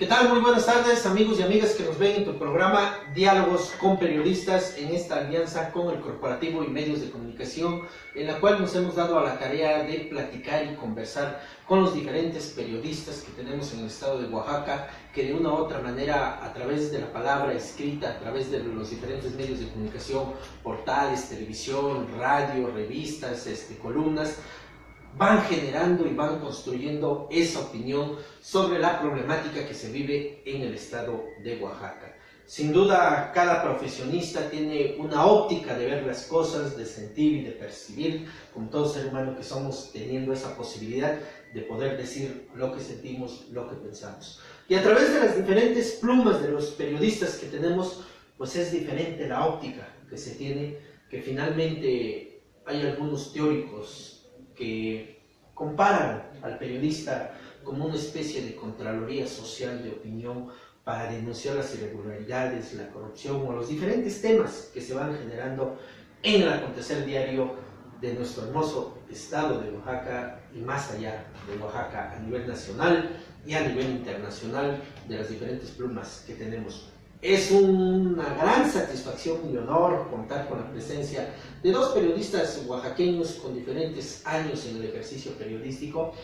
¿Qué tal? Muy buenas tardes, amigos y amigas que nos ven en tu programa Diálogos con Periodistas, en esta alianza con el Corporativo y Medios de Comunicación, en la cual nos hemos dado a la tarea de platicar y conversar con los diferentes periodistas que tenemos en el estado de Oaxaca, que de una u otra manera, a través de la palabra escrita, a través de los diferentes medios de comunicación, portales, televisión, radio, revistas, columnas, van generando y van construyendo esa opinión sobre la problemática que se vive en el estado de Oaxaca. Sin duda, cada profesionista tiene una óptica de ver las cosas, de sentir y de percibir, como todo ser humano que somos, teniendo esa posibilidad de poder decir lo que sentimos, lo que pensamos. Y a través de las diferentes plumas de los periodistas que tenemos, pues es diferente la óptica que se tiene, que finalmente hay algunos teóricos que comparan al periodista como una especie de contraloría social de opinión para denunciar las irregularidades, la corrupción o los diferentes temas que se van generando en el acontecer diario de nuestro hermoso estado de Oaxaca y más allá de Oaxaca, a nivel nacional y a nivel internacional, de las diferentes plumas que tenemos. Es una gran satisfacción y honor contar con la presencia de dos periodistas oaxaqueños con diferentes años en el ejercicio periodístico,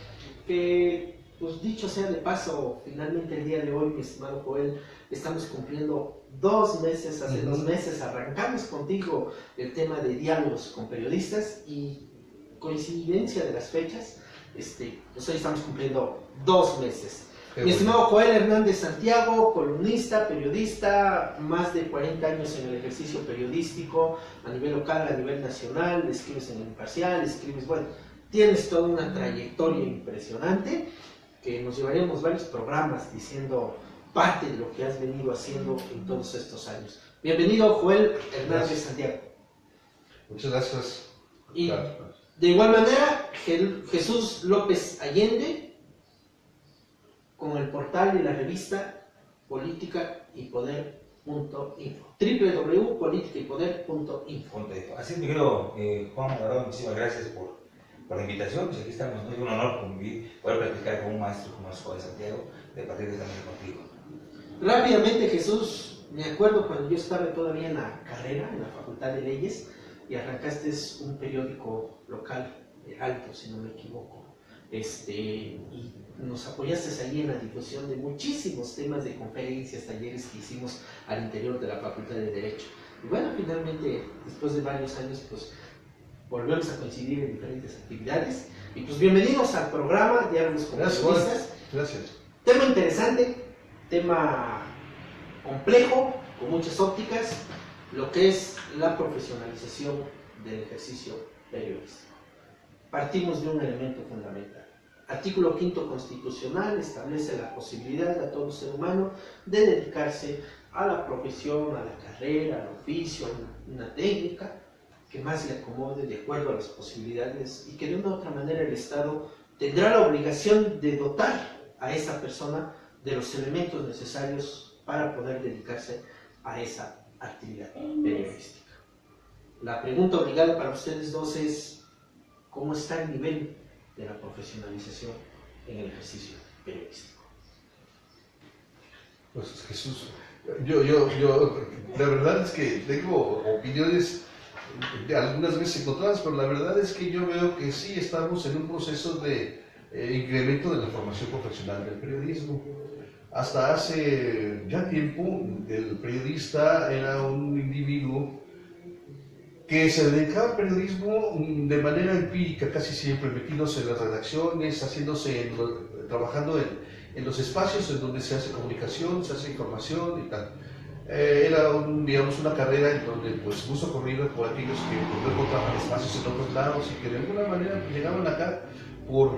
que, pues dicho sea de paso, finalmente el día de hoy, mi estimado Joel, estamos cumpliendo 2 meses, hace 2 meses arrancamos contigo el tema de diálogos con periodistas y coincidencia de las fechas, pues hoy estamos cumpliendo 2 meses. Mi estimado Joel Hernández Santiago, columnista, periodista, más de 40 años en el ejercicio periodístico, a nivel local, a nivel nacional, escribes en El Imparcial, escribes, bueno, tienes toda una trayectoria impresionante, que nos llevaremos varios programas diciendo parte de lo que has venido haciendo en todos estos años. Bienvenido, Joel Hernández Santiago. Muchas gracias. Y de igual manera, Jesús López Allende, con el portal y la revista Política y Poder.info, www.politicaypoder.info. Así es, mi querido Juan Magarón, muchísimas gracias por la invitación. Pues aquí estamos, es un honor poder platicar con un maestro como es Joel Santiago, de partir de también contigo. Rápidamente, Jesús, me acuerdo cuando yo estaba todavía en la carrera, en la Facultad de Leyes, y arrancaste un periódico local, Alto, si no me equivoco, y nos apoyaste ahí en la difusión de muchísimos temas de conferencias, talleres que hicimos al interior de la Facultad de Derecho. Y bueno, finalmente, después de varios años, pues volvemos a coincidir en diferentes actividades. Y pues bienvenidos al programa Diálogos con Periodistas. Gracias. Tema interesante, tema complejo, con muchas ópticas, lo que es la profesionalización del ejercicio periodístico. Partimos de un elemento fundamental. Artículo 5º constitucional establece la posibilidad a todo ser humano de dedicarse a la profesión, a la carrera, al oficio, a una técnica que más le acomode de acuerdo a las posibilidades y que de una u otra manera el Estado tendrá la obligación de dotar a esa persona de los elementos necesarios para poder dedicarse a esa actividad periodística. La pregunta obligada para ustedes dos es: ¿cómo está el nivel de la profesionalización en el ejercicio periodístico? Pues Jesús, yo, la verdad es que tengo opiniones algunas veces encontradas, pero la verdad es que yo veo que sí estamos en un proceso de incremento de la formación profesional del periodismo. Hasta hace ya tiempo, el periodista era un individuo que se dedicaba al periodismo de manera empírica, casi siempre metiéndose en las redacciones, trabajando en los espacios en donde se hace comunicación, se hace información y tal. Era una carrera en donde pues puso corrido por aquellos que no encontraban espacios en otros lados y que de alguna manera llegaban acá por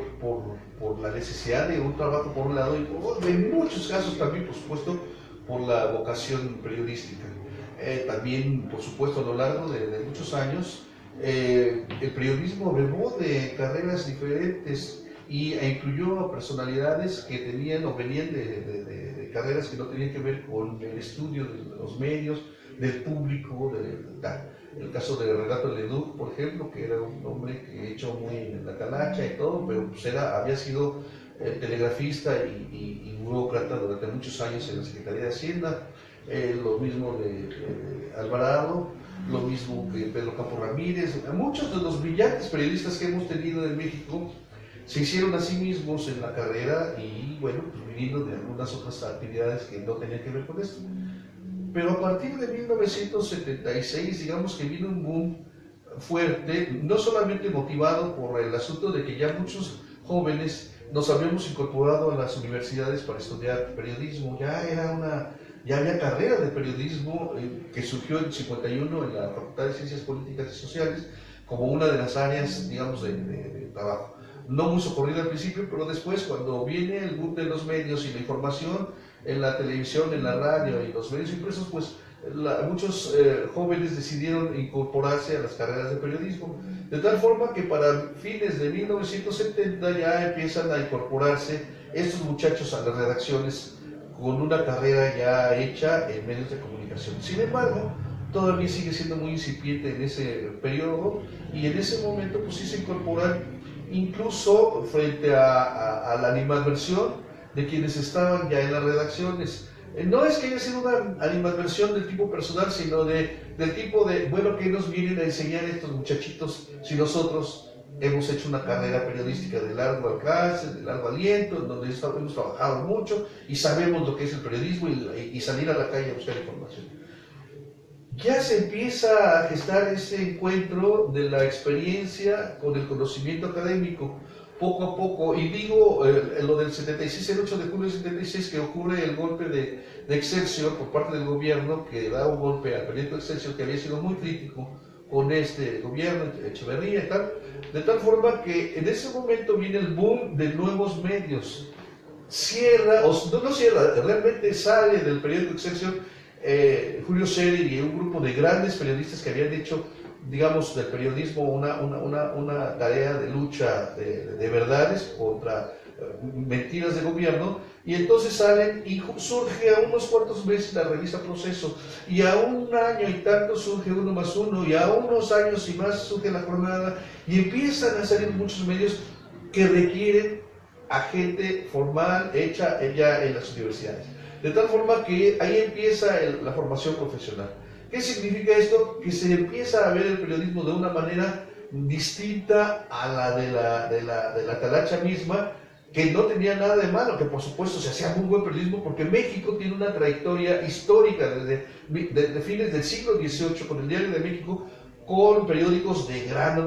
la necesidad de un trabajo por un lado y en muchos casos también, por supuesto, por la vocación periodística. También, por supuesto, a lo largo de muchos años, el periodismo bebó de carreras diferentes e incluyó a personalidades que tenían o venían de carreras que no tenían que ver con el estudio de los medios, del público, el caso de Renato Leduc, por ejemplo, que era un hombre que hecho muy en la talacha y todo, pero pues había sido telegrafista y burócrata durante muchos años en la Secretaría de Hacienda, lo mismo de Alvarado, lo mismo que Pedro Campo Ramírez. Muchos de los brillantes periodistas que hemos tenido en México se hicieron a sí mismos en la carrera y bueno, pues viniendo de algunas otras actividades que no tenían que ver con esto. Pero a partir de 1976, digamos que vino un boom fuerte, no solamente motivado por el asunto de que ya muchos jóvenes nos habíamos incorporado a las universidades para estudiar periodismo, ya había carrera de periodismo que surgió en el 51 en la Facultad de Ciencias Políticas y Sociales como una de las áreas, digamos, de trabajo. No muy socorrida al principio, pero después, cuando viene el boom de los medios y la información en la televisión, en la radio y los medios impresos, pues muchos jóvenes decidieron incorporarse a las carreras de periodismo, de tal forma que para fines de 1970 ya empiezan a incorporarse estos muchachos a las redacciones con una carrera ya hecha en medios de comunicación. Sin embargo, todavía sigue siendo muy incipiente en ese periodo y en ese momento pues sí se incorporan incluso frente a la animadversión de quienes estaban ya en las redacciones. No es que haya sido una animadversión del tipo personal, sino del tipo de, bueno, ¿qué nos vienen a enseñar estos muchachitos si nosotros hemos hecho una carrera periodística de largo alcance, de largo aliento, en donde hemos trabajado mucho y sabemos lo que es el periodismo y salir a la calle a buscar información? Ya se empieza a gestar ese encuentro de la experiencia con el conocimiento académico, poco a poco, y digo lo del 76, el 8 de julio del 76, que ocurre el golpe de Excelsior por parte del gobierno, que da un golpe al periódico Excelsior, que había sido muy crítico con este gobierno, Echeverría y tal, de tal forma que en ese momento viene el boom de nuevos medios. Cierra, o no cierra, realmente sale del periódico Excelsior Julio Scherer y un grupo de grandes periodistas que habían hecho, digamos, del periodismo una tarea de lucha de verdades contra mentiras de gobierno, y entonces salen y surge a unos cuantos meses la revista Proceso, y a un año y tanto surge Uno más Uno, y a unos años y más surge La Jornada, y empiezan a salir muchos medios que requieren a gente formal hecha ya en las universidades. De tal forma que ahí empieza la formación profesional. ¿Qué significa esto? Que se empieza a ver el periodismo de una manera distinta a la de la talacha misma, que no tenía nada de malo, que por supuesto se hacía muy buen periodismo, porque México tiene una trayectoria histórica desde fines del siglo XVIII con el Diario de México, con periódicos de gran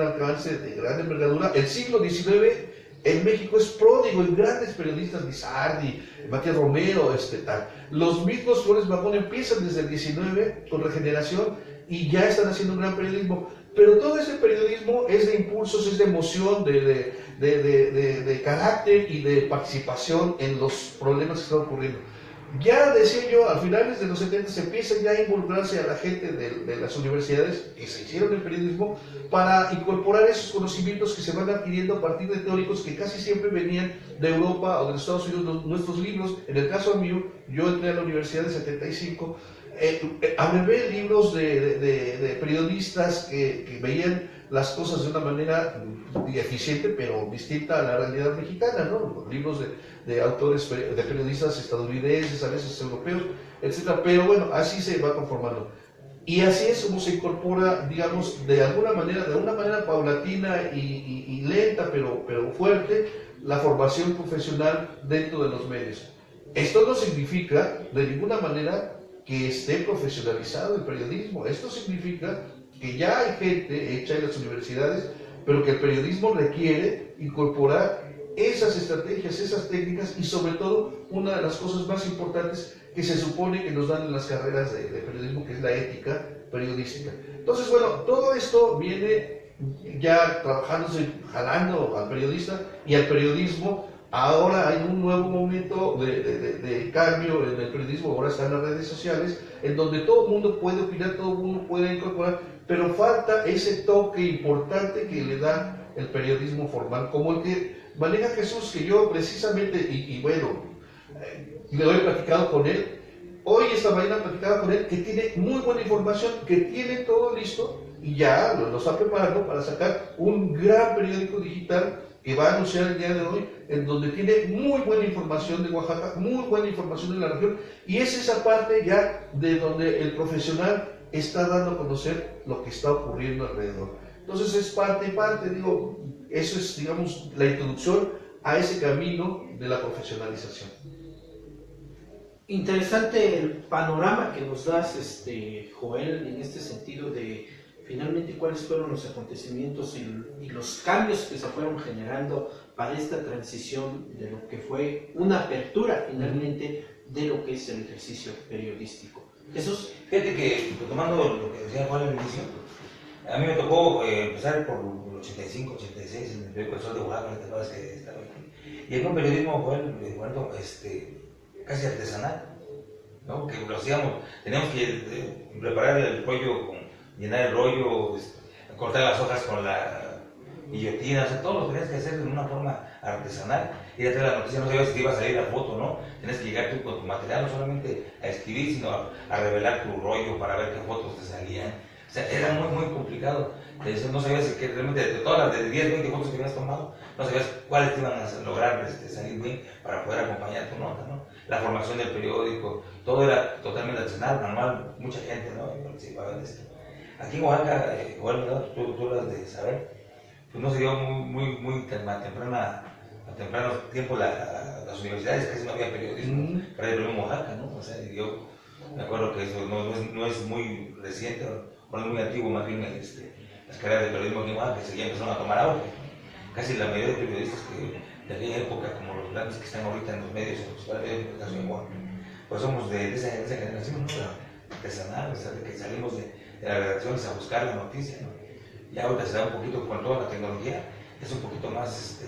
alcance, de gran envergadura. El siglo XIX en México es pródigo en grandes periodistas, Lizardi, Matías Romero, tal. Los mismos Flores Magón empiezan desde el 19 con Regeneración y ya están haciendo un gran periodismo. Pero todo ese periodismo es de impulsos, es de emoción, de carácter y de participación en los problemas que están ocurriendo. Ya decía yo, a finales de los 70 se empieza ya a involucrarse a la gente de las universidades que se hicieron en periodismo para incorporar esos conocimientos que se van adquiriendo a partir de teóricos que casi siempre venían de Europa o de Estados Unidos. Nuestros libros, en el caso mío, yo entré a la universidad en 75, abrevé libros de periodistas que veían las cosas de una manera eficiente pero distinta a la realidad mexicana, ¿no? Libros de autores, de periodistas estadounidenses, a veces europeos, etc. Pero bueno, así se va conformando. Y así es como se incorpora, digamos, de una manera paulatina y lenta, pero fuerte, la formación profesional dentro de los medios. Esto no significa de ninguna manera que esté profesionalizado el periodismo. Esto significa que ya hay gente hecha en las universidades, pero que el periodismo requiere incorporar esas estrategias, esas técnicas y sobre todo una de las cosas más importantes que se supone que nos dan en las carreras de periodismo, que es la ética periodística. Entonces, bueno, todo esto viene ya trabajándose, jalando al periodista y al periodismo. Ahora hay un nuevo momento de cambio en el periodismo, ahora están las redes sociales, en donde todo el mundo puede opinar, todo el mundo puede incorporar, pero falta ese toque importante que le da el periodismo formal, como el que maneja Jesús, que yo precisamente, y bueno, lo he platicado con él, hoy esta mañana he platicado con él, que tiene muy buena información, que tiene todo listo, y ya lo está preparando para sacar un gran periódico digital que va a anunciar el día de hoy, en donde tiene muy buena información de Oaxaca, muy buena información de la región, y es esa parte ya de donde el profesional está dando a conocer lo que está ocurriendo alrededor. Entonces es parte y parte, digo, eso es, digamos, la introducción a ese camino de la profesionalización. Interesante el panorama que nos das, Joel, en este sentido de finalmente cuáles fueron los acontecimientos y los cambios que se fueron generando para esta transición de lo que fue una apertura finalmente de lo que es el ejercicio periodístico. Jesús. Fíjate que, tomando lo que decía Juan al inicio, a mí me tocó empezar por el 85, 86 en el periódico El Sol de Oaxaca, ¿te acuerdas que estaba aquí? Y era un periodismo, Juan, casi artesanal, ¿no? Que lo hacíamos, teníamos que preparar el rollo, llenar el rollo, cortar las hojas con la guillotina, o sea, todo lo tenías que hacer de una forma artesanal. Ir a traer la noticia, no sabías si te iba a salir la foto, ¿no? Tenías que llegar tú con tu material, no solamente a escribir, sino a revelar tu rollo para ver qué fotos te salían. O sea, era muy, muy complicado. No sabías que realmente de todas las de 10, 20 fotos que habías tomado, no sabías cuáles te iban a lograr salir bien para poder acompañar tu nota, ¿no? La formación del periódico, todo era totalmente artesanal, manual, mucha gente, ¿no? Participaba en esto. Aquí en Oaxaca, tú hablas de saber, pues no se dio muy a temprano tiempo las universidades, casi no había periodismo para el en Oaxaca, ¿no? O sea, yo me acuerdo que eso no es muy reciente, o no es muy antiguo, más bien las carreras de periodismo aquí en Oaxaca que ya empezaron a tomar auge. Casi la mayoría de periodistas de aquella época, como los grandes que están ahorita en los medios, en los medios de comunicación en Oaxaca, pues somos de esa generación, ¿no? Artesanal, o sea, de que salimos de las redacciones a buscar la noticia, ¿no? Ya ahorita se da un poquito con toda la tecnología, es un poquito más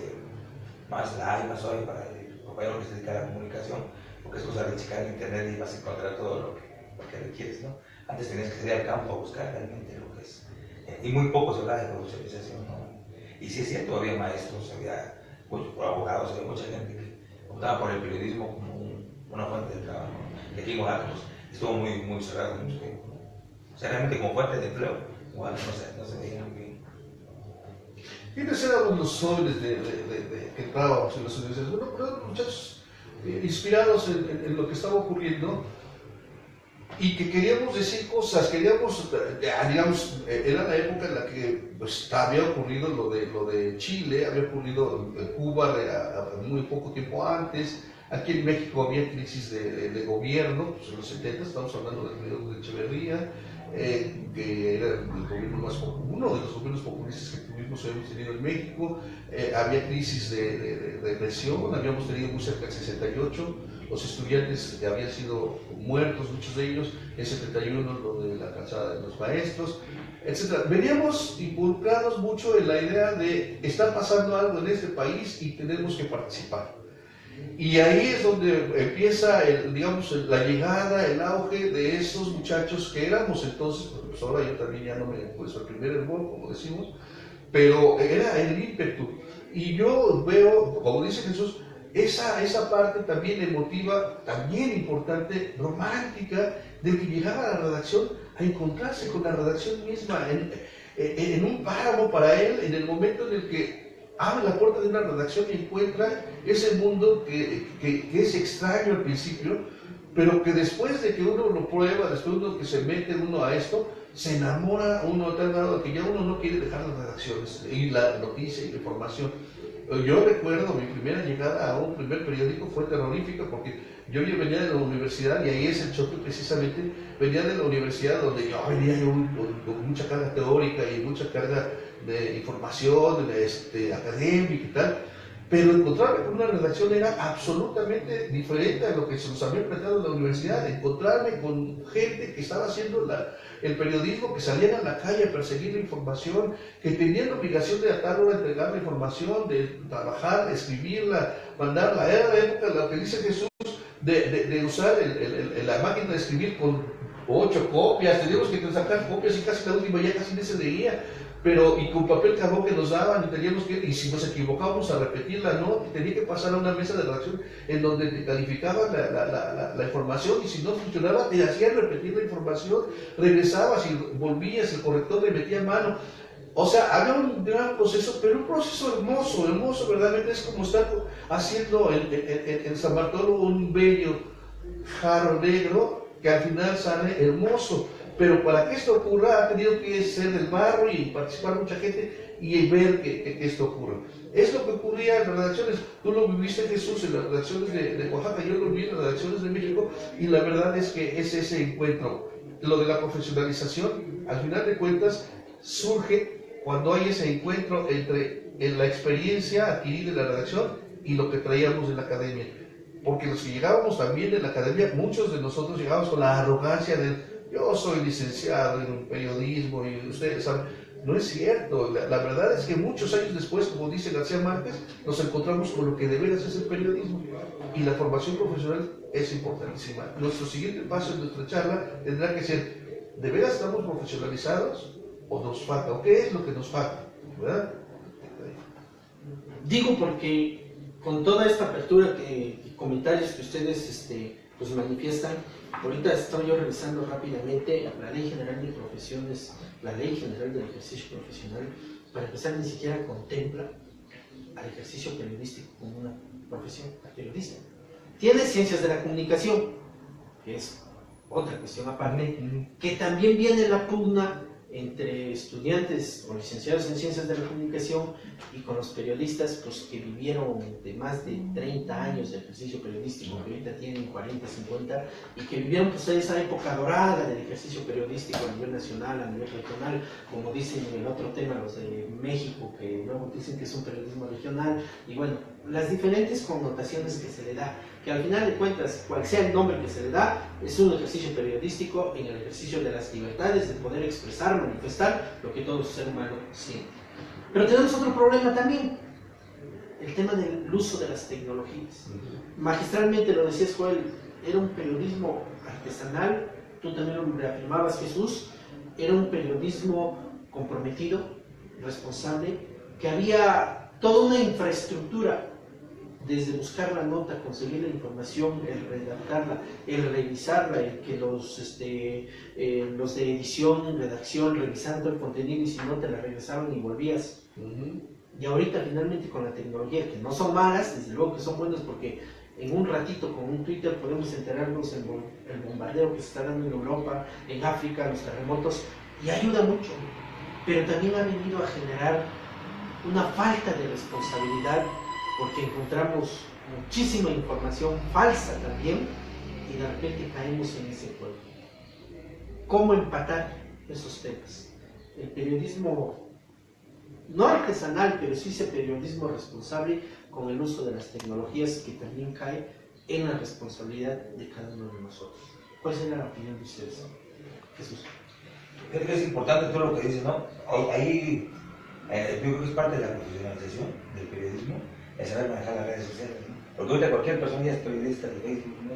light, más suave para el compañero que se dedica a la comunicación, porque es cosa de checar en internet y vas a encontrar todo lo que requieres, ¿no? Antes tenías que salir al campo a buscar realmente lo que es, y muy poco se hablaba de profesionalización, ¿no? Y sí es cierto, había maestros, había muchos abogados, había mucha gente que optaba por el periodismo como una fuente de trabajo, ¿no? Y aquí en Oaxaca estuvo muy cerrado mucho tiempo, ¿no? O sea, realmente como fuente de empleo, Oaxaca no se veía muy bien. ¿Quiénes éramos los jóvenes que entrábamos en las universidades? Bueno, pero muchachos inspirados en lo que estaba ocurriendo y que queríamos decir cosas, queríamos, digamos, era la época en la que pues, había ocurrido lo de Chile, había ocurrido en Cuba muy poco tiempo antes, aquí en México había crisis de gobierno, pues en los 70, estamos hablando del periodo de Echeverría, que era el gobierno uno de los gobiernos populistas que hemos tenido en México, había crisis de represión, habíamos tenido muy cerca del 68, los estudiantes habían sido muertos, muchos de ellos, en 71 lo de la calzada de los maestros, etc. Veníamos involucrados mucho en la idea de está pasando algo en este país y tenemos que participar. Y ahí es donde empieza, digamos, la llegada, el auge de esos muchachos que éramos entonces, pues ahora yo también ya no me puedo primer hervor, como decimos, pero era el ímpetu. Y yo veo, como dice Jesús, esa parte también emotiva, también importante, romántica, de que llegaba a la redacción a encontrarse con la redacción misma en un páramo para él, en el momento en el que abre la puerta de una redacción y encuentra ese mundo que es extraño al principio, pero que después de que uno lo prueba, después de que se mete uno a esto, se enamora uno a tal grado que ya uno no quiere dejar las redacciones y la noticia y la información. Yo recuerdo mi primera llegada a un primer periódico fue terrorífica porque yo venía de la universidad y ahí es el choque precisamente, venía de la universidad donde yo venía con mucha carga teórica y mucha carga de información, académica y tal, pero encontrarme con una redacción era absolutamente diferente a lo que se nos había planteado en la universidad, encontrarme con gente que estaba haciendo el periodismo, que salían a la calle a perseguir la información, que tenían la obligación de a tal hora entregar la información, de trabajar, de escribirla, mandarla. Era la época en la que dice Jesús de usar la máquina de escribir con 8 copias, teníamos que sacar copias y casi la última ya casi no se leía. Y con papel carbón que nos daban, y teníamos y si nos equivocábamos a repetirla, no, tenía que pasar a una mesa de redacción en donde te calificaban la información, y si no funcionaba, te hacían repetir la información, regresabas y volvías, el corrector le metía mano. O sea, había un gran proceso, pero un proceso hermoso, hermoso, verdaderamente es como estar haciendo en San Bartolo un bello jarro negro que al final sale hermoso. Pero para que esto ocurra ha tenido que ser del barro y participar mucha gente y ver que esto ocurra. Es lo que ocurría en las redacciones. Tú lo viviste, Jesús, en las redacciones de Oaxaca, yo lo vi en las redacciones de México, y la verdad es que es ese encuentro. Lo de la profesionalización, al final de cuentas, surge cuando hay ese encuentro entre la experiencia adquirida en la redacción y lo que traíamos de la academia. Porque los que llegábamos también de la academia, muchos de nosotros llegábamos con la arrogancia de yo soy licenciado en periodismo y ustedes saben. No es cierto, la verdad es que muchos años después, como dice García Márquez, nos encontramos con lo que de veras es el periodismo, y la formación profesional es importantísima. Nuestro siguiente paso en nuestra charla tendrá que ser, ¿de veras estamos profesionalizados o nos falta? ¿O qué es lo que nos falta? ¿Verdad? Digo porque con toda esta apertura y comentarios que ustedes pues manifiestan, ahorita estoy yo revisando rápidamente la Ley General de Profesiones, la Ley General del Ejercicio Profesional. Para empezar, ni siquiera contempla al ejercicio periodístico como una profesión, al periodista. Tiene ciencias de la comunicación, que es otra cuestión aparte, que también viene la pugna entre estudiantes o licenciados en ciencias de la comunicación y con los periodistas, pues, que vivieron de más de 30 años de ejercicio periodístico, que ahorita tienen 40, 50, y que vivieron pues esa época dorada del ejercicio periodístico a nivel nacional, a nivel regional, como dicen en el otro tema los de México, que luego dicen que es un periodismo regional, y bueno, las diferentes connotaciones que se le da, que al final de cuentas, cual sea el nombre que se le da, es un ejercicio periodístico en el ejercicio de las libertades, de poder expresar, manifestar lo que todo ser humano siente. Pero tenemos otro problema también, el tema del uso de las tecnologías. Magistralmente lo decías, Joel, era un periodismo artesanal, tú también lo reafirmabas, Jesús, era un periodismo comprometido, responsable, que había toda una infraestructura, desde buscar la nota, conseguir la información, el redactarla, el revisarla, el que los de edición, redacción, revisando el contenido, y si no te la regresaban y volvías. Y ahorita finalmente con la tecnología, que no son malas, desde luego que son buenas, porque en un ratito con un Twitter podemos enterarnos el bombardeo que se está dando en Europa, en África, los terremotos, y ayuda mucho, pero también ha venido a generar una falta de responsabilidad, porque encontramos muchísima información falsa también y de repente caemos en ese juego. ¿Cómo empatar esos temas? El periodismo, no artesanal, pero sí ese periodismo responsable con el uso de las tecnologías, que también cae en la responsabilidad de cada uno de nosotros. ¿Cuál es la opinión de ustedes, Jesús? Creo que es importante todo lo que dices, ¿no? Ahí yo creo que es parte de la profesionalización del periodismo, el saber manejar las redes sociales, ¿no? Porque ahorita cualquier persona ya es periodista de Facebook, ¿no?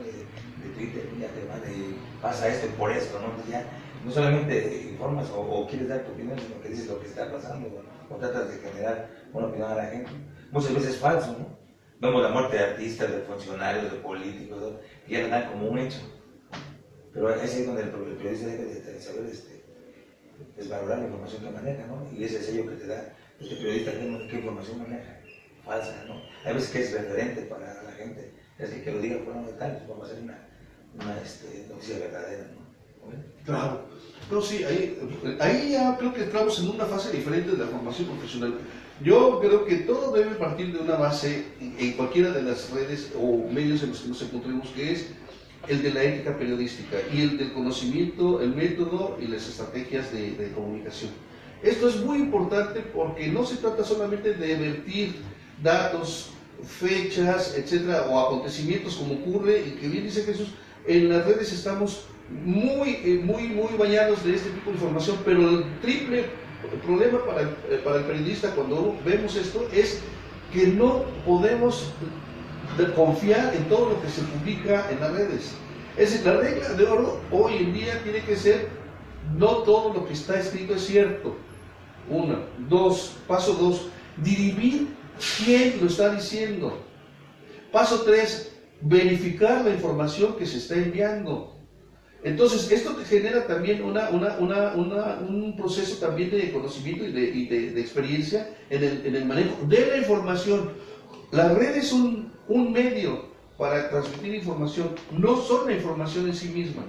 de Twitter, ya te manda y pasa esto por esto, ¿no? Entonces ya no solamente informas o quieres dar tu opinión, sino que dices lo que está pasando, ¿no? O tratas de generar una opinión a la gente. Muchas veces es falso, ¿no? Vemos la muerte de artistas, de funcionarios, de políticos, ¿no? Que ya lo dan como un hecho. Pero es ahí donde el periodista debe de saber desvalorar la información que maneja, ¿no? Y ese sello que te da este periodista, qué información maneja, falsa, ¿no? Hay veces que es referente para la gente, es decir, que lo diga por de tal, vamos a hacer una noticia verdadera, ¿no? ¿Okay? Claro. No, sí, ahí ya creo que entramos en una fase diferente de la formación profesional. Yo creo que todo debe partir de una base en cualquiera de las redes o medios en los que nos encontremos, que es el de la ética periodística y el del conocimiento, el método y las estrategias de comunicación. Esto es muy importante porque no se trata solamente de vertir datos, fechas, etcétera, o acontecimientos como ocurre, y que bien dice Jesús, en las redes estamos muy bañados de este tipo de información, pero el triple problema para el periodista cuando vemos esto es que no podemos confiar en todo lo que se publica en las redes. Es decir, la regla de oro hoy en día tiene que ser: no todo lo que está escrito es cierto. Paso 2, dirimir quién lo está diciendo. Paso 3, verificar la información que se está enviando. Entonces, esto te genera también un proceso también de conocimiento y de experiencia en el manejo de la información. La red es un medio para transmitir información, no son la información en sí misma.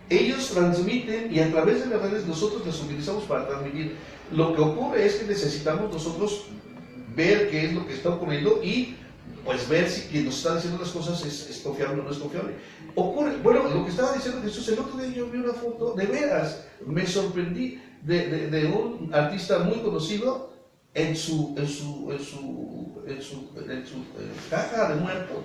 Ellos transmiten y a través de las redes nosotros las utilizamos para transmitir. Lo que ocurre es que necesitamos nosotros ver qué es lo que está ocurriendo y pues ver si quien nos está diciendo las cosas es confiable o no es confiable. Ocurre, bueno, lo que estaba diciendo Jesús, el otro día yo vi una foto, de veras, me sorprendí de un artista muy conocido en su caja de muertos,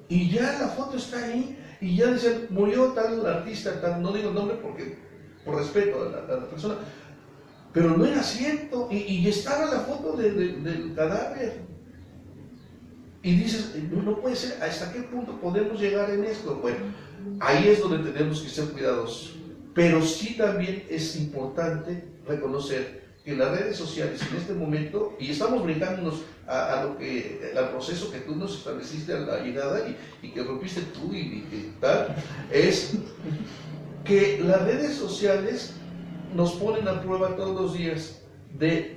y ya la foto está ahí, y ya dicen, murió tal artista, tal, no digo el nombre porque por respeto a la persona, pero no era cierto, y estaba la foto del cadáver. Y dices, no puede ser, ¿hasta qué punto podemos llegar en esto? Bueno, ahí es donde tenemos que ser cuidadosos. Pero sí también es importante reconocer que las redes sociales en este momento, y estamos brincándonos al proceso que tú nos estableciste a la llegada y que rompiste tú y que tal, es que las redes sociales nos ponen a prueba todos los días de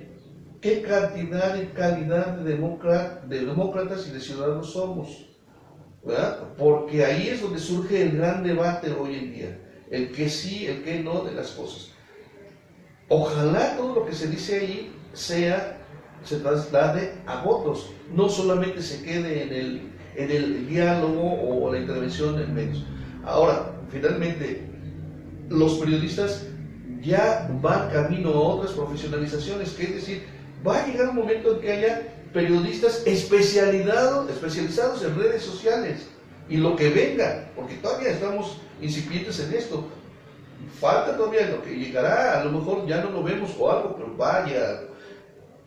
qué cantidad y calidad de demócratas y de ciudadanos somos, ¿verdad? Porque ahí es donde surge el gran debate hoy en día, el que sí, el que no de las cosas. Ojalá todo lo que se dice ahí se traslade a votos, no solamente se quede en el diálogo o la intervención en medios. Ahora, finalmente, los periodistas ya van camino a otras profesionalizaciones, que es decir, va a llegar un momento en que haya periodistas especializados en redes sociales y lo que venga, porque todavía estamos incipientes en esto. Falta todavía lo que llegará, a lo mejor ya no lo vemos o algo, pero vaya.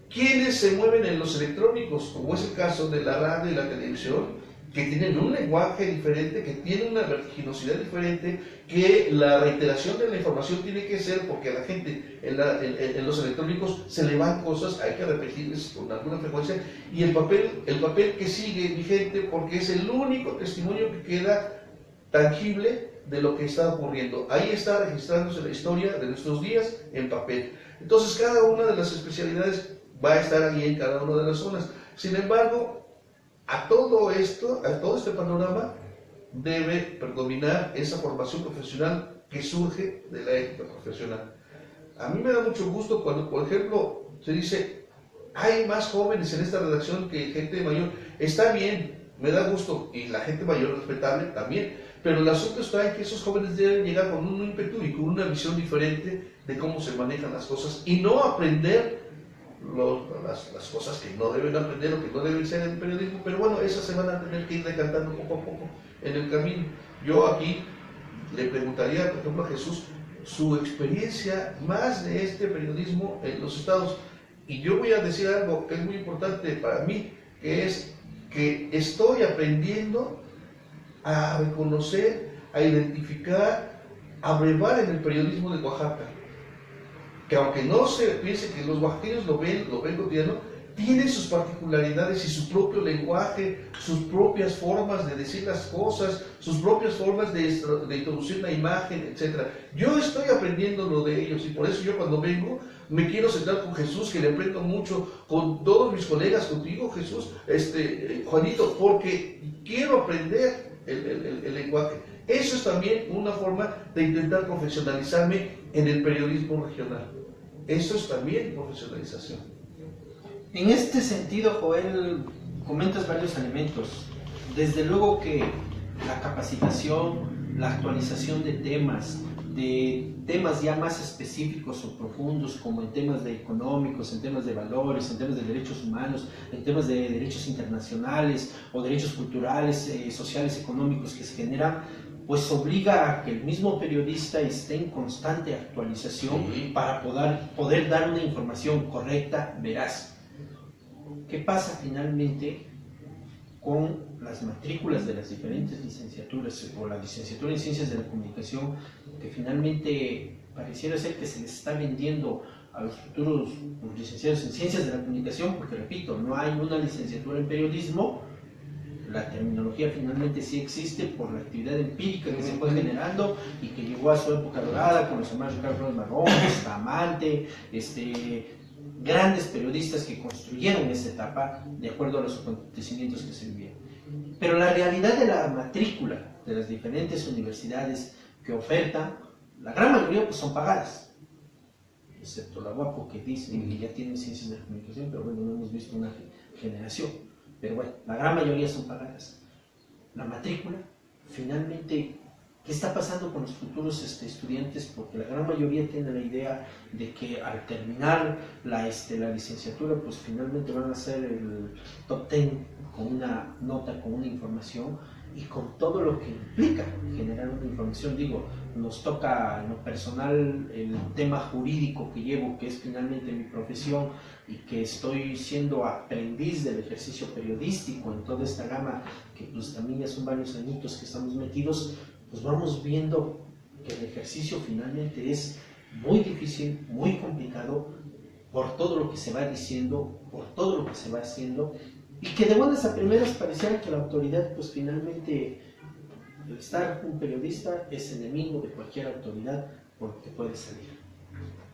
¿Quiénes se mueven en los electrónicos? Como es el caso de la radio y la televisión, que tienen un lenguaje diferente, que tienen una vertiginosidad diferente, que la reiteración de la información tiene que ser, porque a la gente en los electrónicos se le van cosas, hay que repetirles con alguna frecuencia, y el papel que sigue vigente, porque es el único testimonio que queda tangible de lo que está ocurriendo. Ahí está registrándose la historia de nuestros días en papel. Entonces, cada una de las especialidades va a estar ahí en cada una de las zonas. Sin embargo, a todo este panorama, debe predominar esa formación profesional que surge de la ética profesional. A mí me da mucho gusto cuando, por ejemplo, se dice, hay más jóvenes en esta redacción que gente mayor. Está bien, me da gusto, y la gente mayor respetable también, pero el asunto está en que esos jóvenes deben llegar con un ímpetu y con una visión diferente de cómo se manejan las cosas, y no aprender las cosas que no deben aprender o que no deben ser en el periodismo, pero bueno, esas se van a tener que ir decantando poco a poco en el camino. Yo aquí le preguntaría, por ejemplo, a Jesús, su experiencia más de este periodismo en los estados, y yo voy a decir algo que es muy importante para mí, que es que estoy aprendiendo a reconocer, a identificar, a brevar en el periodismo de Oaxaca, que aunque no se piense que los oaxaqueños lo ven cotidiano, tiene sus particularidades y su propio lenguaje, sus propias formas de decir las cosas, sus propias formas de introducir la imagen, etc. Yo estoy aprendiendo lo de ellos, y por eso yo cuando vengo me quiero sentar con Jesús, que le aprendo mucho, con todos mis colegas, contigo Jesús, Juanito, porque quiero aprender el lenguaje. Eso es también una forma de intentar profesionalizarme en el periodismo regional. Eso es también profesionalización. En este sentido, Joel, comentas varios elementos. Desde luego que la capacitación, la actualización de temas ya más específicos o profundos, como en temas económicos, en temas de valores, en temas de derechos humanos, en temas de derechos internacionales o derechos culturales, sociales, económicos que se generan, pues obliga a que el mismo periodista esté en constante actualización para poder dar una información correcta, veraz. ¿Qué pasa finalmente con las matrículas de las diferentes licenciaturas o la licenciatura en Ciencias de la Comunicación, que finalmente pareciera ser que se les está vendiendo a los futuros licenciados en Ciencias de la Comunicación, porque repito, no hay una licenciatura en Periodismo, la terminología finalmente sí existe por la actividad empírica que se fue generando y que llegó a su época dorada con los hermanos Ricardo Flores Marrón, Bustamante, grandes periodistas que construyeron esa etapa de acuerdo a los acontecimientos que se vivían. Pero la realidad de la matrícula de las diferentes universidades que ofertan, la gran mayoría pues son pagadas, excepto la UAPO que dicen que ya tienen ciencias de la comunicación, pero bueno, no hemos visto una generación. Pero bueno, la gran mayoría son pagadas. La matrícula, finalmente, ¿qué está pasando con los futuros estudiantes? Porque la gran mayoría tiene la idea de que al terminar la licenciatura, pues finalmente van a ser el top 10 con una nota, con una información y con todo lo que implica generar una información. Digo, nos toca en lo personal el tema jurídico que llevo, que es finalmente mi profesión y que estoy siendo aprendiz del ejercicio periodístico en toda esta gama, que pues también ya son varios añitos que estamos metidos. Pues vamos viendo que el ejercicio finalmente es muy difícil, muy complicado, por todo lo que se va diciendo, por todo lo que se va haciendo, y que de buenas a primeras pareciera que la autoridad, pues finalmente, el estar un periodista es enemigo de cualquier autoridad porque puede salir.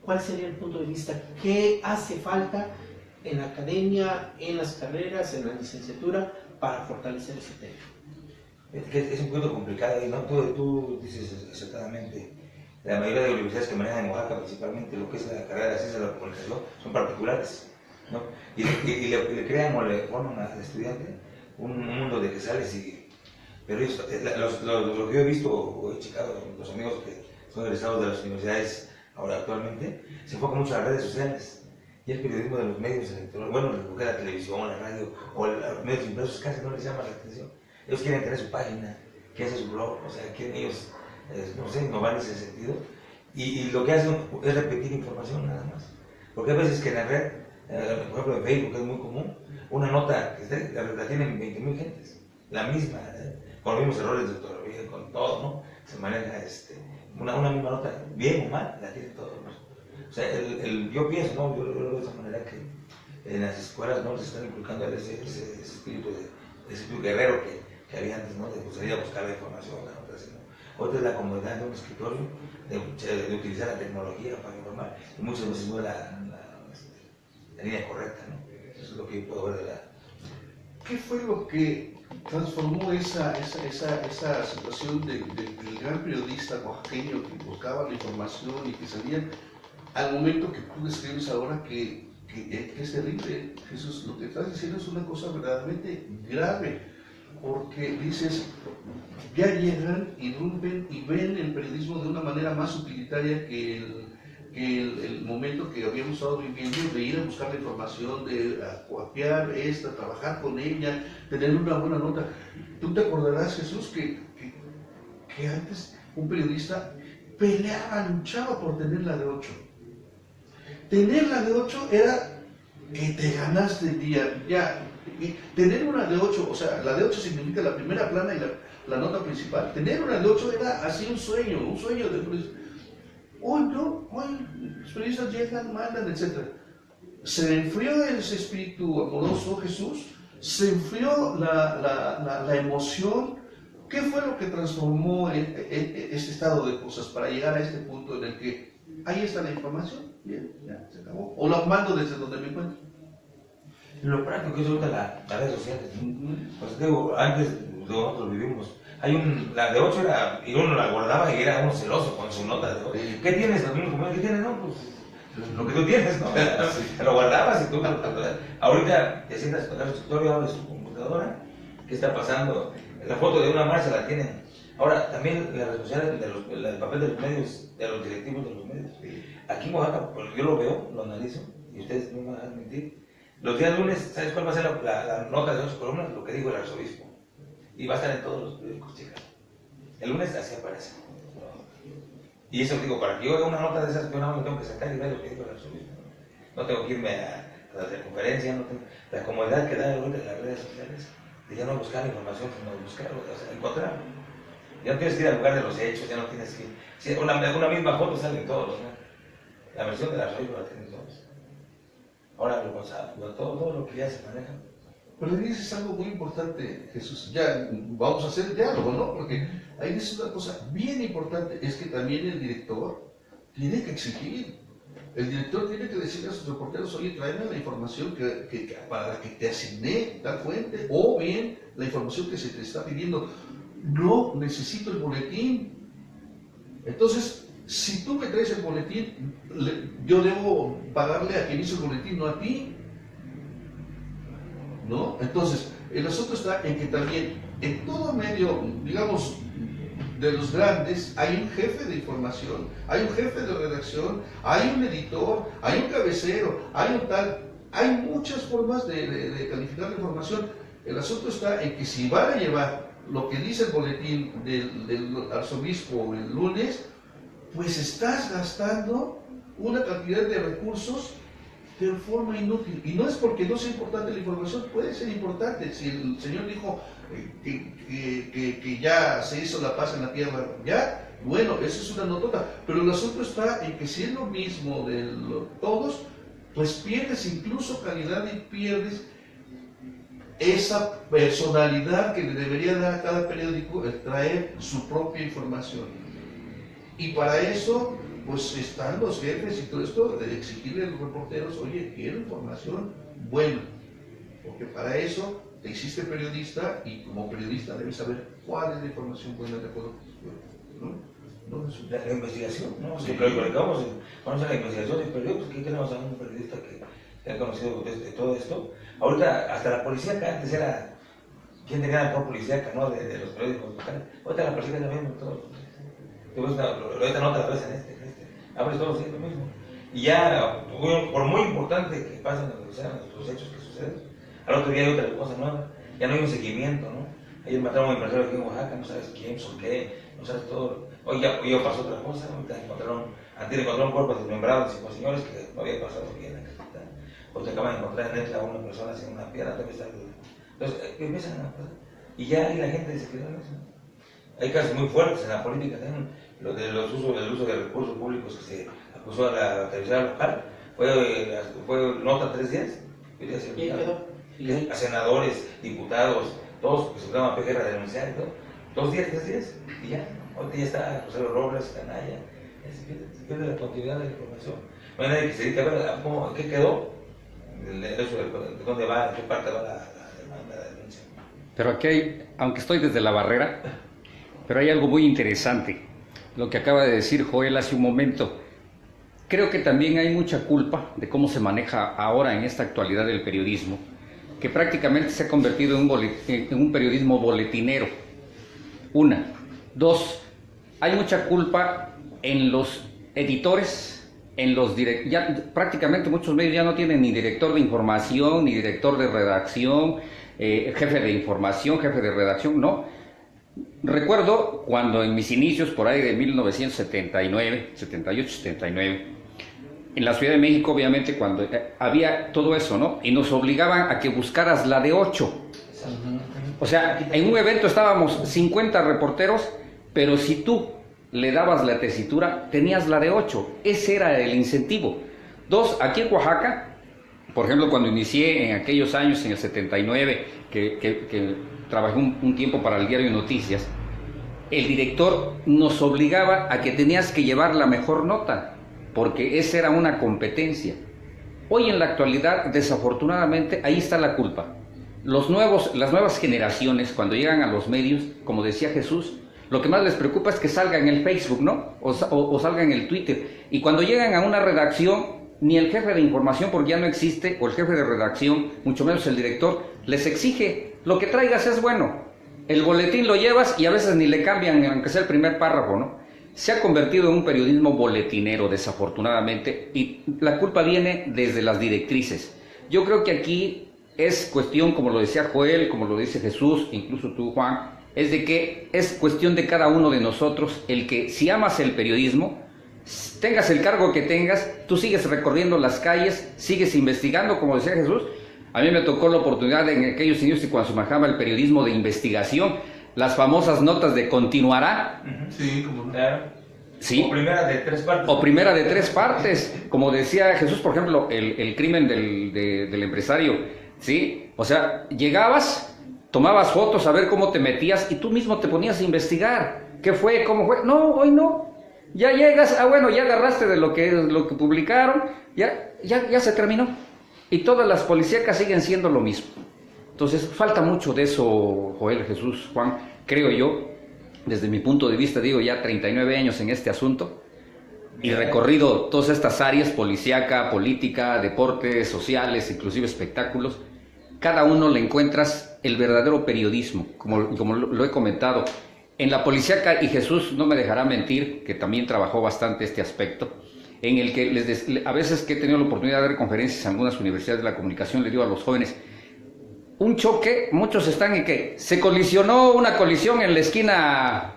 ¿Cuál sería el punto de vista? ¿Qué hace falta en la academia, en las carreras, en la licenciatura, para fortalecer ese tema? Es un punto complicado y no tú dices acertadamente, la mayoría de universidades que manejan en Oaxaca, principalmente lo que es la carrera de ciencias de la comunicación, son particulares, ¿no? Y le crean o le forman al estudiante un mundo de quesales pero ellos, lo que yo he visto o he checado, los amigos que son egresados de las universidades ahora actualmente, se enfocan mucho a las redes sociales y el periodismo de los medios electrónicos, bueno, lo que es la televisión, la radio o los medios impresos casi no les llama la atención. Ellos quieren tener su página, quieren hacer su blog, o sea, quieren ellos, no sé, innovar en ese sentido. Y lo que hacen es repetir información nada más. Porque a veces que en la red, por ejemplo en Facebook es muy común, una nota que la tienen 20.000 gentes, la misma, con los mismos errores de ortografía, con todo, ¿no? Se maneja una misma nota, bien o mal, la tienen todos, ¿no? O sea, yo pienso, ¿no? Yo lo veo de esa manera que en las escuelas no se están inculcando ese espíritu ese espíritu guerrero que había antes, ¿no? De salir a buscar la información, la nota, ¿no? Otra es la comodidad de un escritorio, de utilizar la tecnología para informar, y muchas veces no es la línea correcta, ¿no? Eso es lo que yo puedo ver de la... ¿Qué fue lo que transformó esa situación del gran periodista oaxaqueño que buscaba la información y que salía al momento que tú describes ahora que es terrible, Jesús? Lo que estás diciendo es una cosa verdaderamente grave, porque dices, ya llegan, irrumpen y ven el periodismo de una manera más utilitaria que el momento que habíamos estado viviendo, de ir a buscar la información, de copiar trabajar con ella, tener una buena nota. Tú te acordarás, Jesús, que antes un periodista peleaba, luchaba por tener la de 8. Tener la de 8 era que te ganaste el día, ya. Y tener una de 8, o sea, la de 8 significa la primera plana y la nota principal. Tener una de 8 era así un sueño de hoy no, hoy los periodistas llegan, mandan, etc. Se enfrió ese espíritu amoroso, Jesús, se enfrió la emoción. ¿Qué fue lo que transformó este estado de cosas para llegar a este punto en el que ahí está la información, bien, ya se acabó, o la mando desde donde me encuentro? Lo práctico es ahorita las redes sociales, ¿no? Pues digo, antes nosotros vivimos, la de 8 era, y uno la guardaba y era uno celoso con su nota de 8. ¿Qué tienes? Lo mismo como ¿qué tienes? No, pues lo que tú tienes, ¿no? Te lo guardabas y tú, ahorita te sientas con el escritorio, abres tu computadora, ¿qué está pasando? La foto de una marcha la tienen. Ahora, también las redes sociales, el papel de los medios, de los directivos de los medios. Aquí en Oaxaca, yo lo veo, lo analizo, y ustedes no me van a mentir. Los días lunes, ¿sabes cuál va a ser la nota de 8 columnas? Lo que dijo el arzobispo. Y va a estar en todos los periódicos, chicas. El lunes así aparece. Y eso digo, para que yo haga una nota de esas, yo nada más tengo que sacar y ver lo que dijo el arzobispo. No tengo que irme a la conferencia, no tengo la comodidad que da ahorita en las redes sociales, de ya no buscar información, sino buscarlo, o sea, encontrarlo. Ya no tienes que ir al lugar de los hechos, ya no tienes que ir. Si una misma foto sale en todos, ¿no? La versión del arzobispo la tienen todos. Ahora, todo lo que ya se maneja, Pero ahí dices algo muy importante, Jesús. Ya vamos a hacer diálogo, ¿no? Porque ahí dices una cosa bien importante, es que también el director tiene que exigir. El director tiene que decirle a sus reporteros, oye, tráeme la información para la que te asigné tal fuente, o bien la información que se te está pidiendo. No necesito el boletín. Entonces, si tú me traes el boletín, yo debo pagarle a quien hizo el boletín, no a ti. ¿No? Entonces, el asunto está en que también en todo medio, digamos, de los grandes, hay un jefe de información, hay un jefe de redacción, hay un editor, hay un cabecero, hay un tal, hay muchas formas de calificar la información. El asunto está en que si van a llevar lo que dice el boletín del arzobispo el lunes, pues estás gastando una cantidad de recursos de forma inútil. Y no es porque no sea importante la información, puede ser importante. Si el Señor dijo que ya se hizo la paz en la tierra, ya, bueno, eso es una notota. Pero el asunto está en que si es lo mismo de todos, pues pierdes incluso calidad y pierdes esa personalidad que le debería dar a cada periódico el traer su propia información. Y para eso, pues están los jefes y todo esto de exigirle a los reporteros, oye, quiero información buena, porque para eso te hiciste periodista y como periodista debes saber cuál es la información buena de acuerdo, ¿no? La investigación, ¿no? Sí. Lo colocamos, vamos a la investigación del periódico, aquí tenemos a un periodista que ha conocido de todo esto. Ahorita, hasta la policía que antes era, ¿quién tenía la mejor policía, no? De los periódicos locales. Ahorita la policía también, todo. Tú ves ahorita no otra vez en este. Abres todos los días lo mismo. Y ya, por muy importante que pasen los hechos que suceden, al otro día hay otra cosa nueva. Ya no hay un seguimiento, ¿no? Ayer mataron a un empresario aquí en Oaxaca, no sabes quién, por qué, no sabes todo. Hoy ya pasó otra cosa, ahorita encontraron un cuerpo desmembrado de 5 señores que no había pasado bien en la capital. Porque acaban de encontrar en a una persona sin una pierna, también está. Entonces, empiezan a pasar. Y ya ahí la gente se quedó en eso. Hay casos muy fuertes en la política también, del uso de recursos públicos que se acusó a la televisión local, fue nota 3 días, a senadores, diputados, todos que se llama PGR a denunciar y todo, 2 días, 3 días, y ya, ahorita ya está José Robles, Canalla, se pierde la continuidad de la información. No hay nadie que se dedique a ver qué quedó, de dónde va, de qué parte va la demanda, la denuncia. Pero aquí hay, aunque estoy desde la barrera, pero hay algo muy interesante, lo que acaba de decir Joel hace un momento. Creo que también hay mucha culpa de cómo se maneja ahora en esta actualidad del periodismo, que prácticamente se ha convertido en un periodismo boletinero. 1. 2. Hay mucha culpa en los editores, ya prácticamente muchos medios ya no tienen ni director de información, ni director de redacción, jefe de información, jefe de redacción, no. Recuerdo cuando en mis inicios, por ahí de 1979, 78, 79, en la Ciudad de México, obviamente, cuando había todo eso, ¿no? Y nos obligaban a que buscaras la de 8. O sea, en un evento estábamos 50 reporteros, pero si tú le dabas la tesitura, tenías la de 8. Ese era el incentivo. 2, aquí en Oaxaca, por ejemplo, cuando inicié en aquellos años, en el 79, que trabajé un tiempo para el diario Noticias, el director nos obligaba a que tenías que llevar la mejor nota, porque esa era una competencia. Hoy en la actualidad, desafortunadamente, ahí está la culpa. Las nuevas generaciones, cuando llegan a los medios, como decía Jesús, lo que más les preocupa es que salga en el Facebook, ¿no? O salga en el Twitter. Y cuando llegan a una redacción, ni el jefe de información, porque ya no existe, o el jefe de redacción, mucho menos el director, les exige, lo que traigas es bueno. El boletín lo llevas y a veces ni le cambian, aunque sea el primer párrafo, ¿no? Se ha convertido en un periodismo boletinero, desafortunadamente, y la culpa viene desde las directrices. Yo creo que aquí es cuestión, como lo decía Joel, como lo dice Jesús, incluso tú, Juan, es de que es cuestión de cada uno de nosotros el que si amas el periodismo, tengas el cargo que tengas, tú sigues recorriendo las calles, sigues investigando, como decía Jesús. A mí me tocó la oportunidad en aquellos inicios cuando se manejaba el periodismo de investigación, las famosas notas de continuará. Sí, como no. Claro. Sí. O primera de 3 partes. O primera de 3 partes. Como decía Jesús, por ejemplo, el crimen del empresario ¿sí? O sea, llegabas, tomabas fotos a ver cómo te metías y tú mismo te ponías a investigar. ¿Qué fue? ¿Cómo fue? No, hoy no. Ya llegas, bueno, ya agarraste de lo que publicaron, ya se terminó. Y todas las policíacas siguen siendo lo mismo. Entonces, falta mucho de eso, Joel, Jesús, Juan, creo yo, desde mi punto de vista, digo, ya 39 años en este asunto, y recorrido todas estas áreas, policíaca, política, deportes, sociales, inclusive espectáculos, cada uno le encuentras el verdadero periodismo, como lo he comentado. En la policíaca, y Jesús no me dejará mentir, que también trabajó bastante este aspecto, en el que a veces que he tenido la oportunidad de dar conferencias en algunas universidades de la comunicación, le digo a los jóvenes, un choque, muchos están en que se colisionó una colisión en la esquina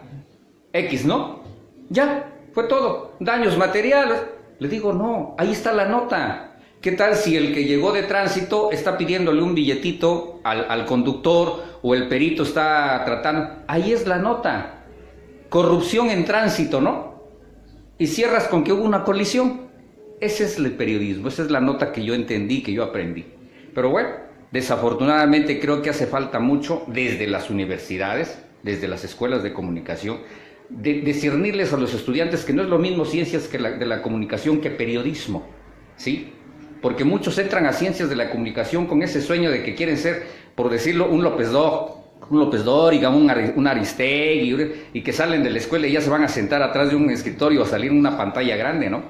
X, ¿no? Ya, fue todo, daños materiales. Le digo, no, ahí está la nota. ¿Qué tal si el que llegó de tránsito está pidiéndole un billetito al conductor o el perito está tratando? Ahí es la nota. Corrupción en tránsito, ¿no? Y cierras con que hubo una colisión. Ese es el periodismo, esa es la nota que yo entendí, que yo aprendí. Pero bueno, desafortunadamente creo que hace falta mucho desde las universidades, desde las escuelas de comunicación, de discernirles a los estudiantes que no es lo mismo ciencias de la comunicación que periodismo, ¿sí? Porque muchos entran a ciencias de la comunicación con ese sueño de que quieren ser, por decirlo, un López Dóriga, un Aristegui, y que salen de la escuela y ya se van a sentar atrás de un escritorio o a salir en una pantalla grande, ¿no?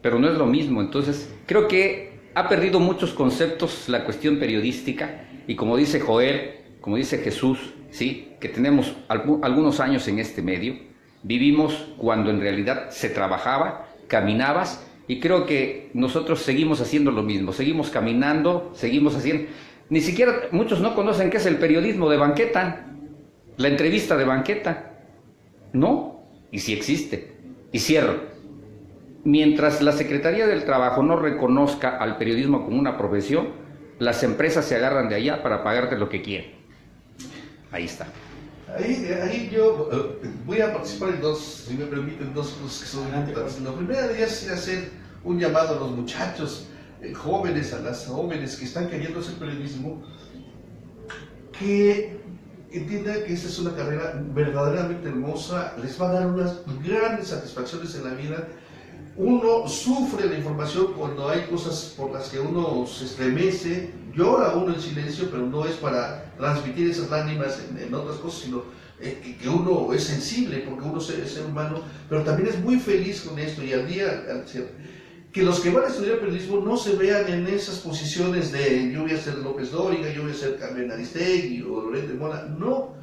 Pero no es lo mismo. Entonces, creo que ha perdido muchos conceptos la cuestión periodística, y como dice Joel, como dice Jesús, ¿sí? Que tenemos algunos años en este medio, vivimos cuando en realidad se trabajaba, caminabas, y creo que nosotros seguimos haciendo lo mismo, seguimos caminando, seguimos haciendo... Ni siquiera muchos no conocen qué es el periodismo de banqueta, la entrevista de banqueta, ¿no? Y sí existe. Y cierro. Mientras la Secretaría del Trabajo no reconozca al periodismo como una profesión, las empresas se agarran de allá para pagarte lo que quieren. Ahí está. Ahí yo voy a participar en dos, si me permiten, dos cosas que son importantes. La primera de ellas es hacer un llamado a los muchachos jóvenes, a las jóvenes que están queriendo hacer periodismo, que entiendan que esta es una carrera verdaderamente hermosa, les va a dar unas grandes satisfacciones en la vida. Uno sufre la información cuando hay cosas por las que uno se estremece, llora uno en silencio, pero no es para transmitir esas lágrimas en otras cosas, sino que uno es sensible porque uno es ser humano, pero también es muy feliz con esto. Y al que los que van a estudiar periodismo no se vean en esas posiciones de yo voy a ser López Dóriga, yo voy a ser Carmen Aristegui o Loret de Mola. No,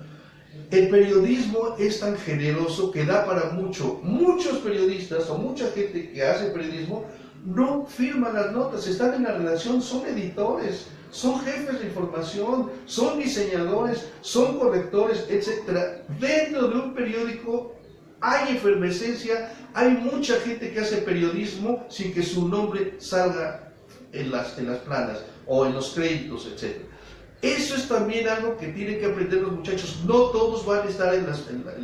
el periodismo es tan generoso que da para mucho. Muchos periodistas o mucha gente que hace periodismo no firman las notas, están en la redacción, son editores, son jefes de información, son diseñadores, son correctores, etc. Dentro de un periódico hay efervescencia, hay mucha gente que hace periodismo sin que su nombre salga en las planas o en los créditos, etc. Eso es también algo que tienen que aprender los muchachos. No todos van a estar en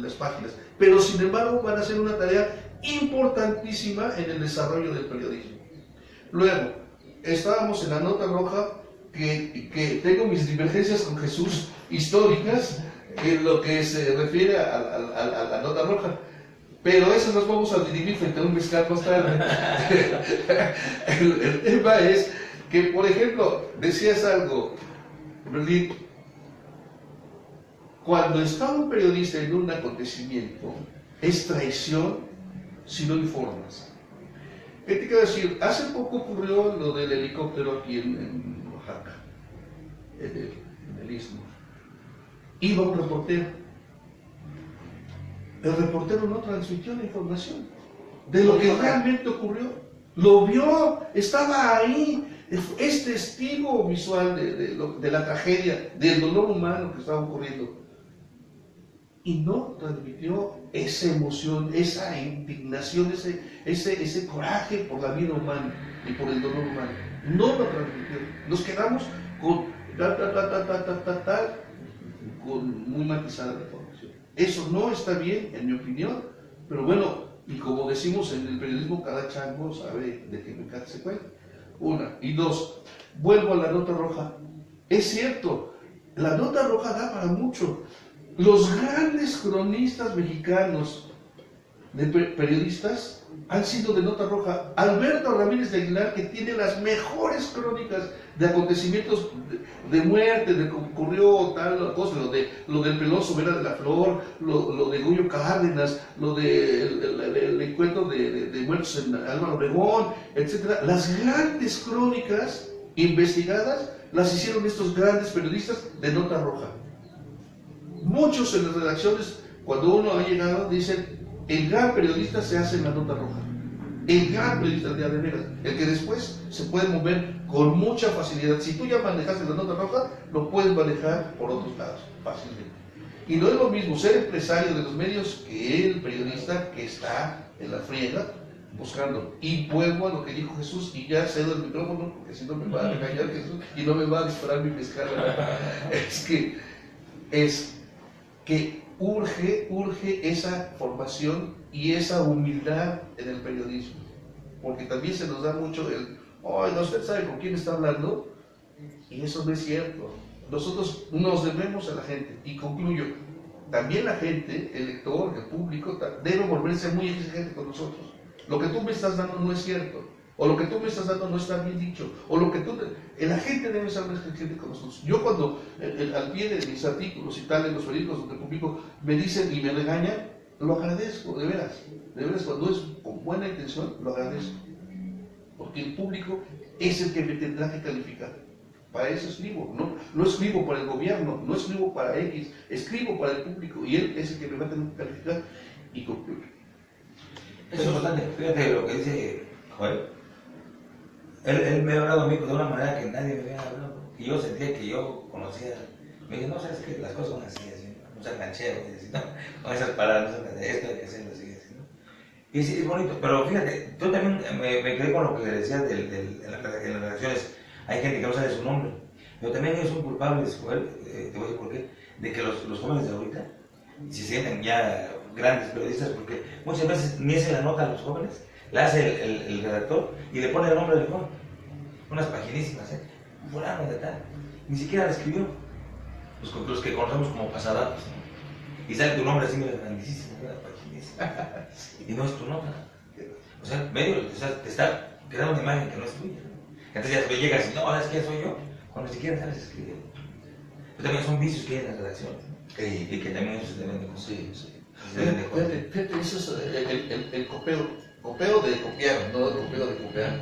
las páginas, pero sin embargo van a hacer una tarea importantísima en el desarrollo del periodismo. Luego, estábamos en la nota roja, que tengo mis divergencias con Jesús históricas en lo que se refiere a la nota roja, pero eso nos vamos a dirimir frente a un mezcal más tarde. El tema es que, por ejemplo, decías algo, Berlín, cuando está un periodista en un acontecimiento, es traición si no informas. ¿Qué te quiero decir? Hace poco ocurrió lo del helicóptero aquí en Oaxaca, en el Istmo. Iba un reportero. El reportero no transmitió la información de lo que realmente ocurrió. Lo vio, estaba ahí, es testigo visual de la tragedia, del dolor humano que estaba ocurriendo. Y no transmitió esa emoción, esa indignación, ese coraje por la vida humana y por el dolor humano. No lo transmitió. Nos quedamos con con muy matizada la información. Eso no está bien, en mi opinión, pero bueno, y como decimos en el periodismo, cada chango sabe de qué mecate se cuenta. Una. Y dos, vuelvo a la nota roja. Es cierto, la nota roja da para mucho. Los grandes cronistas mexicanos, periodistas, han sido de nota roja. Alberto Ramírez de Aguilar, que tiene las mejores crónicas de acontecimientos de muerte, de que ocurrió tal cosa, lo del Peloso Vera de la Flor, lo de Goyo Cárdenas, lo del encuentro de muertos en Álvaro Obregón, etc. Las grandes crónicas investigadas las hicieron estos grandes periodistas de nota roja. Muchos en las redacciones, cuando uno ha llegado, dicen: el gran periodista se hace en la nota roja. El gran periodista de veras, el que después se puede mover con mucha facilidad. Si tú ya manejaste la nota roja, lo puedes manejar por otros lados, fácilmente. Y no es lo mismo ser empresario de los medios que el periodista que está en la friega buscando. Y vuelvo a lo que dijo Jesús, y ya cedo el micrófono, porque si no me va a regañar Jesús y no me va a disparar mi pescado. Es que urge esa formación y esa humildad en el periodismo, porque también se nos da mucho el: oh, no, usted sabe con quién está hablando, y eso no es cierto. Nosotros nos debemos a la gente, y concluyo, también la gente, el lector, el público, debe volverse muy exigente con nosotros. Lo que tú me estás dando no es cierto, o lo que tú me estás dando no está bien dicho, o lo que tú... La gente debe ser más exigente con nosotros. Yo cuando al pie de mis artículos y tal, en los periódicos donde publico, me dicen y me regañan, lo agradezco, de veras, cuando es con buena intención, lo agradezco, porque el público es el que me tendrá que calificar. Para eso escribo, no escribo para el gobierno, no escribo para X, escribo para el público, y él es el que me va a tener que calificar. Y concluyo. Es importante, fíjate lo que dice Joel. Él me ha hablado a mí de una manera que nadie me había hablado, y yo sentía que yo conocía. Me dije: no, sabes que las cosas son así, no sean gancheros, ¿no? Con esas palabras, no sean esto hay que hacerlo así, ¿no? Y sí, es bonito, pero fíjate, yo también me quedé con lo que le decía en las redacciones. Hay gente que no sabe su nombre, pero también ellos son culpables, Joel, te voy a decir por qué, de que los jóvenes de ahorita se sienten ya grandes periodistas, porque muchas veces ni se la nota a los jóvenes, la hace el redactor y le pone el nombre del joven, unas paginísimas, fulano de tal, ni siquiera la escribió, los que conocemos como pasadatos, ¿no? Y sale tu nombre así, grandísimo, una paginísima, y no es tu nota. O sea, medio te está creando una imagen que no es tuya, ¿no? Entonces ya llegas y: no, ¿sabes qué soy yo? Cuando ni siquiera sabes escribir. Pero también son vicios que hay en las redacciones, ¿no? Y que también ellos se deben de conseguir. Sí. Fíjate, eso es el copeo de copiar, no el copeo de copiar.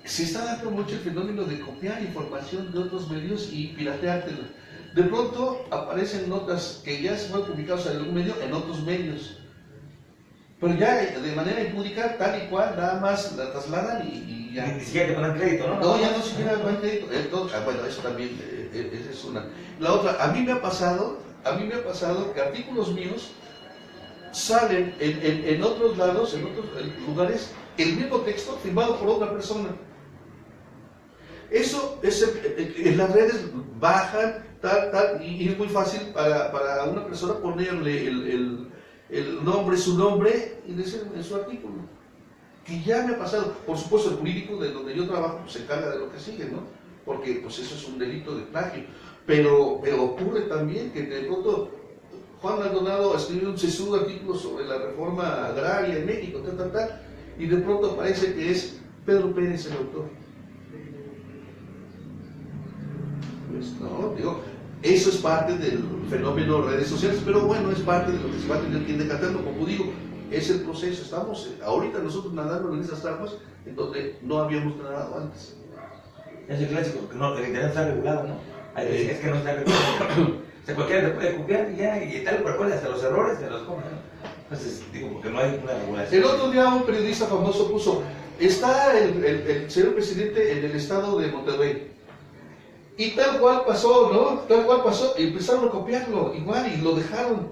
Se está dando mucho el fenómeno de copiar información de otros medios y pirateártela. De pronto aparecen notas que ya se fueron publicadas en algún medio en otros medios, pero ya de manera impúdica, tal y cual, nada más la trasladan y ya. Ni siquiera te ponen crédito, ¿no? No, ya no siquiera dan crédito. Bueno, eso también, esa es una. La otra, a mí me ha pasado que artículos míos salen en otros lados, en otros lugares, el mismo texto firmado por otra persona. Eso en las redes bajan, y es muy fácil para una persona ponerle el nombre, su nombre, y decir en su artículo. Que ya me ha pasado. Por supuesto, el jurídico de donde yo trabajo pues, se encarga de lo que sigue, ¿no? Porque pues eso es un delito de plagio. Pero ocurre también que de pronto Juan Maldonado escribió un sesudo artículo sobre la reforma agraria en México, y de pronto parece que es Pedro Pérez el autor. Pues no, digo, eso es parte del fenómeno de redes sociales, pero bueno, es parte de lo que se va a tener que ir decantando, como digo, es el proceso. Estamos ahorita nosotros nadando en esas aguas en donde no habíamos nadado antes. Es el clásico, que no, el internet está regulado, ¿no? Es que no está regulado. O sea, cualquiera te puede copiar y ya, y tal por cual, hasta los errores te los comen, ¿no? Entonces, digo, porque no hay una regulación. El otro día un periodista famoso puso: está el señor presidente en el estado de Monterrey. Y tal cual pasó, ¿no? Tal cual pasó, y empezaron a copiarlo igual y lo dejaron.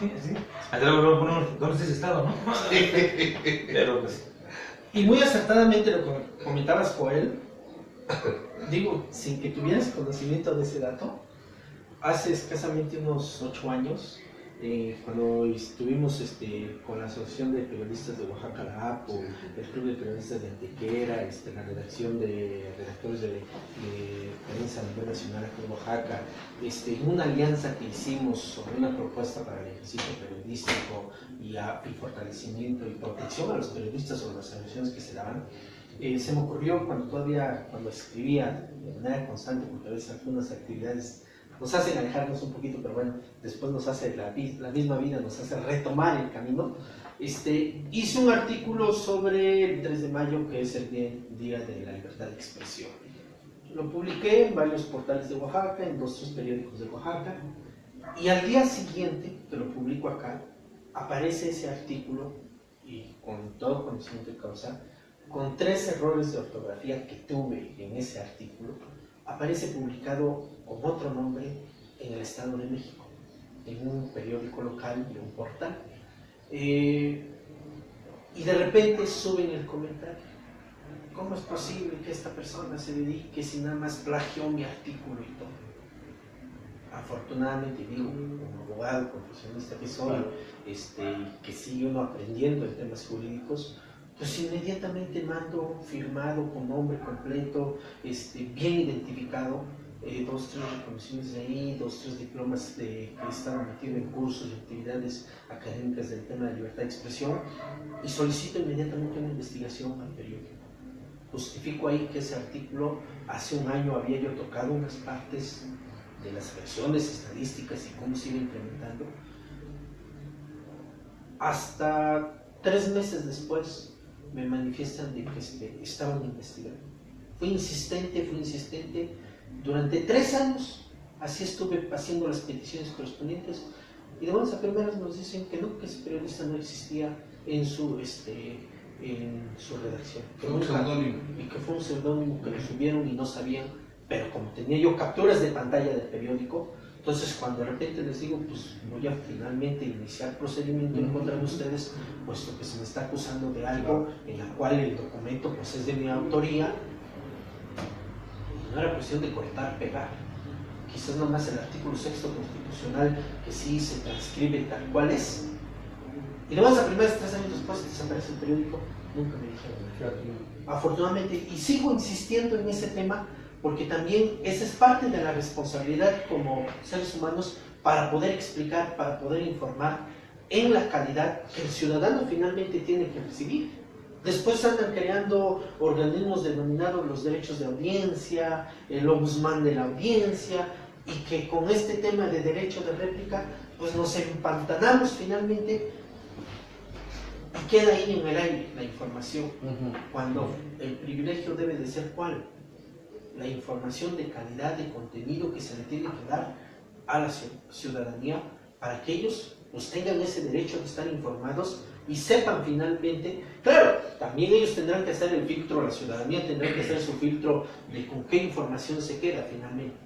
Sí. Hasta luego ponemos dónde está ese estado, ¿no? Pero pues. Y muy acertadamente lo comentabas, Joel. Digo, sin que tuvieras conocimiento de ese dato, hace escasamente unos 8 años, Cuando estuvimos con la Asociación de Periodistas de Oaxaca, la APO, el Club de Periodistas de Antequera, la redacción de redactores de prensa a nivel nacional aquí en Oaxaca, una alianza que hicimos sobre una propuesta para el ejercicio periodístico y fortalecimiento y protección a los periodistas sobre las agresiones que se daban, se me ocurrió cuando escribía de manera constante, porque a veces algunas actividades nos hacen alejarnos un poquito, pero bueno, después nos hace la misma vida, nos hace retomar el camino. Hice un artículo sobre el 3 de mayo, que es el Día de la Libertad de Expresión. Lo publiqué en varios portales de Oaxaca, en 2 o 3 periódicos de Oaxaca, y al día siguiente, que lo publico acá, aparece ese artículo, y con todo conocimiento de causa, con 3 errores de ortografía que tuve en ese artículo, aparece publicado con otro nombre en el Estado de México, en un periódico local y un portal. Y de repente suben el comentario: ¿cómo es posible que esta persona se dedique si nada más plagió mi artículo y todo? Afortunadamente, digo, como abogado profesionista que soy, que sigue uno aprendiendo en temas jurídicos, pues inmediatamente mando firmado con nombre completo, bien identificado, 2 o 3 reconocimientos de ahí, 2 o 3 diplomas que estaba metido en cursos y actividades académicas del tema de libertad de expresión, y solicito inmediatamente una investigación al periódico. Justifico ahí que ese artículo, hace un año había yo tocado unas partes de las versiones estadísticas y cómo se iba implementando. Hasta 3 meses después me manifiestan de que estaban investigando. Fui insistente, durante 3 años, así estuve haciendo las peticiones correspondientes, y de buenas a primeras nos dicen que no, que ese periodista no existía en su redacción. Fue un seudónimo. Y que fue un seudónimo que lo subieron y no sabían, pero como tenía yo capturas de pantalla del periódico, entonces cuando de repente les digo, pues voy a finalmente iniciar procedimiento en contra de ustedes, puesto que se me está acusando de algo en la cual el documento pues es de mi autoría, no era cuestión de cortar, pegar. Quizás nomás el artículo 6º constitucional, que sí se transcribe tal cual es, y luego a primeras 3 años después desaparece el periódico, nunca me dijeron nada. Afortunadamente, y sigo insistiendo en ese tema, porque también esa es parte de la responsabilidad como seres humanos para poder explicar, para poder informar en la calidad que el ciudadano finalmente tiene que recibir. Después andan creando organismos denominados los derechos de audiencia, el ombudsman de la audiencia, y que con este tema de derecho de réplica, pues nos empantanamos finalmente y queda ahí en el aire la información, cuando el privilegio debe de ser ¿cuál? La información de calidad, de contenido que se le tiene que dar a la ciudadanía para que ellos pues tengan ese derecho de estar informados y sepan finalmente. Claro, también ellos tendrán que hacer el filtro, la ciudadanía tendrá que hacer su filtro de con qué información se queda finalmente.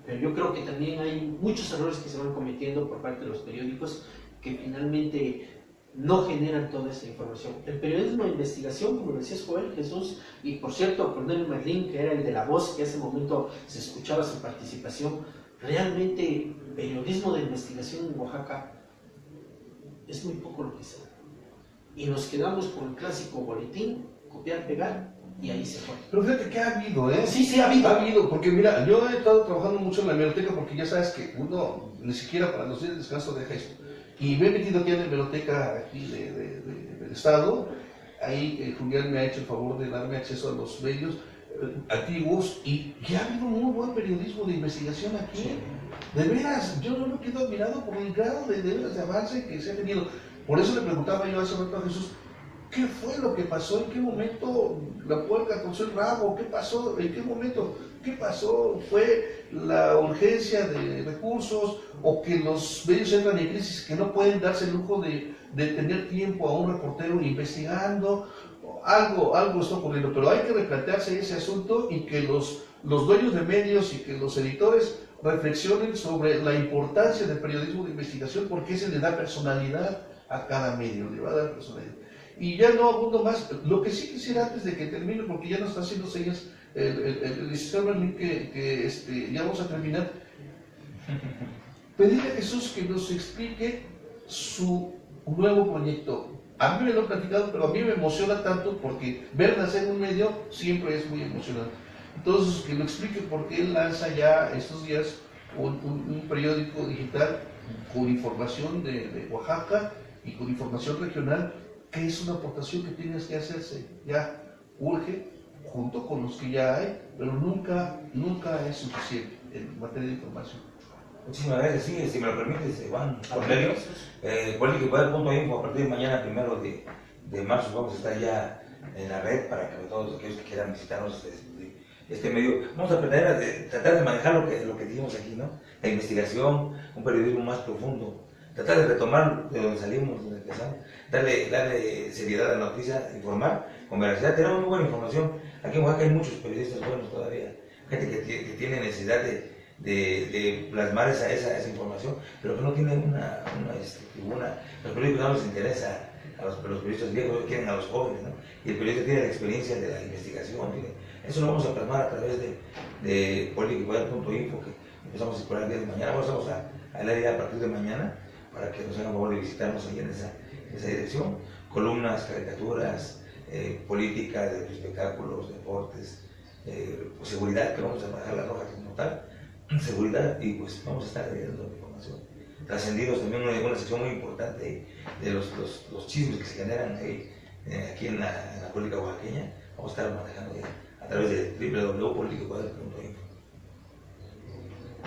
Pero yo creo que también hay muchos errores que se van cometiendo por parte de los periódicos que finalmente no generan toda esa información. El periodismo de investigación, como decía Joel Jesús, y por cierto, Cornelio Merlín, que era el de La Voz, que en ese momento se escuchaba su participación, realmente periodismo de investigación en Oaxaca es muy poco lo que se da. Y nos quedamos con el clásico boletín, copiar, pegar, y ahí se fue. Pero fíjate que ha habido, ¿eh? Sí, ha habido. Ha habido, porque mira, yo he estado trabajando mucho en la biblioteca, porque ya sabes que uno ni siquiera para los días de descanso deja esto. Y me he metido aquí en la biblioteca aquí del Estado. Ahí Julián me ha hecho el favor de darme acceso a los medios antiguos, y ya ha habido muy buen periodismo de investigación aquí. Sí. De veras, yo no me quedo admirado por el grado de avance que se ha tenido. Por eso le preguntaba yo hace rato a Jesús, ¿qué fue lo que pasó? ¿En qué momento la puerca torció el rabo? ¿Qué pasó? ¿En qué momento? ¿Qué pasó? ¿Fue la urgencia de recursos o que los medios entran en crisis que no pueden darse el lujo de tener tiempo a un reportero investigando? Algo está ocurriendo, pero hay que replantearse ese asunto y que los dueños de medios y que los editores reflexionen sobre la importancia del periodismo de investigación, porque ese le da personalidad a cada medio, le va a dar personalidad. Y ya no abundo más. Lo que sí quisiera antes de que termine, porque ya nos está haciendo señas el licenciado Merlín que ya vamos a terminar. pedirle a Jesús que nos explique su nuevo proyecto. A mí me lo han platicado, pero a mí me emociona tanto porque ver nacer un medio siempre es muy emocionante. Entonces, que lo explique por qué él lanza ya estos días un periódico digital con información de Oaxaca y con información regional, que es una aportación que tienes que hacerse. Ya urge, junto con los que ya hay, pero nunca es suficiente en materia de información. Muchísimas gracias. Sí, si me lo permites, Juan Cornelio, políticopoder.info, a partir de mañana, 1 de marzo, vamos a estar ya en la red para que todos aquellos que quieran visitarnos este medio, vamos a tratar de manejar lo que dijimos aquí, ¿no? La investigación, un periodismo más profundo, tratar de retomar de donde salimos, donde empezamos, darle seriedad a la noticia, informar con veracidad. Tenemos muy buena información. Aquí en Oaxaca hay muchos periodistas buenos todavía, gente que tiene necesidad de plasmar esa información, pero que no tienen una tribuna. Los periodistas no les interesa a los periodistas viejos, quieren a los jóvenes, ¿no? Y el periodista tiene la experiencia de la investigación. Eso lo vamos a plasmar a través de políticopoder.info, que empezamos a explorar el día de mañana. Vamos a la idea a partir de mañana para que nos hagan favor de visitarnos ahí en esa dirección. Columnas, caricaturas, política, de espectáculos, deportes, pues seguridad, que vamos a manejar la roja como tal, seguridad, y pues vamos a estar leyendo información. Trascendidos también, una sección muy importante de los chismes que se generan aquí en la política oaxaqueña. Vamos a estar manejando a través de www.politicopoder.info.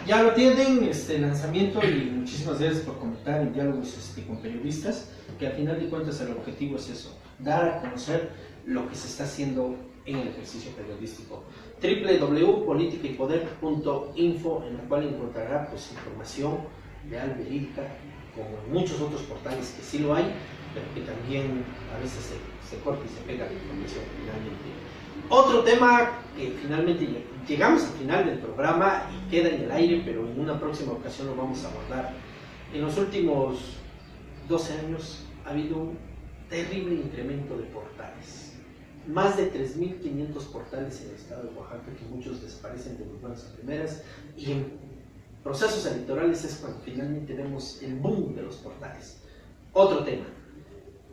Ya lo tienen, lanzamiento, y muchísimas gracias por comentar en diálogos con periodistas, que al final de cuentas el objetivo es eso, dar a conocer lo que se está haciendo en el ejercicio periodístico. www.politicoypoder.info, en la cual encontrará pues información real, verídica, como en muchos otros portales que sí lo hay, pero que también a veces se corta y se pega la información finalmente. Otro tema que finalmente llegamos al final del programa y queda en el aire, pero en una próxima ocasión lo vamos a abordar. En los últimos 12 años ha habido un terrible incremento de portales. Más de 3.500 portales en el estado de Oaxaca, que muchos desaparecen de las buenas a primeras, y en procesos electorales es cuando finalmente vemos el boom de los portales. Otro tema,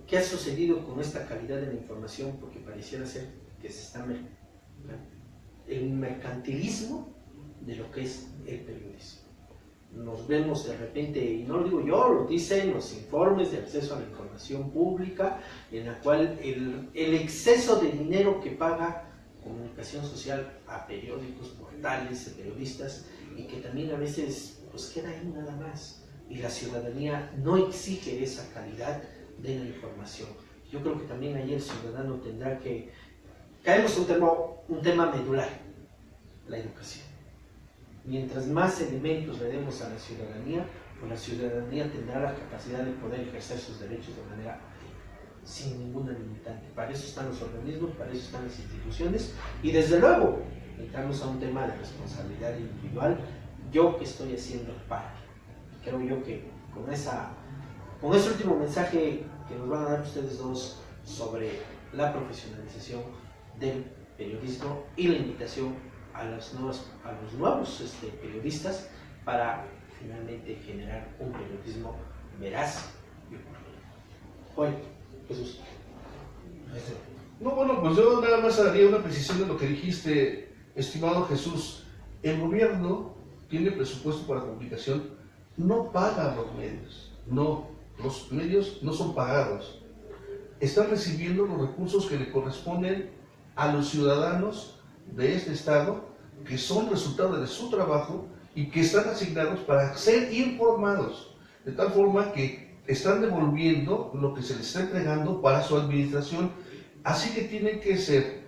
¿qué ha sucedido con esta calidad de la información? Porque pareciera ser que se está el mercantilismo de lo que es el periodismo. Nos vemos de repente, y no lo digo yo, lo dicen los informes de acceso a la información pública, en la cual el exceso de dinero que paga comunicación social a periódicos, portales, periodistas, y que también a veces pues queda ahí nada más, y la ciudadanía no exige esa calidad de la información. Yo creo que también ahí el ciudadano tendrá que... Caemos en un tema medular, la educación. Mientras más elementos le demos a la ciudadanía, pues la ciudadanía tendrá la capacidad de poder ejercer sus derechos de manera activa, sin ninguna limitante. Para eso están los organismos, para eso están las instituciones, y desde luego entramos a un tema de responsabilidad individual. ¿Yo qué estoy haciendo para? Creo yo que con ese último mensaje que nos van a dar ustedes dos sobre la profesionalización del periodismo y la invitación a los nuevos periodistas para finalmente generar un periodismo veraz y oportuno. Bueno, Jesús. No, bueno, pues yo nada más haría una precisión de lo que dijiste, estimado Jesús. El gobierno tiene presupuesto para comunicación, no paga los medios, no, los medios no son pagados. Están recibiendo los recursos que le corresponden a los ciudadanos de este estado, que son resultado de su trabajo y que están asignados para ser informados, de tal forma que están devolviendo lo que se les está entregando para su administración, así que tienen que ser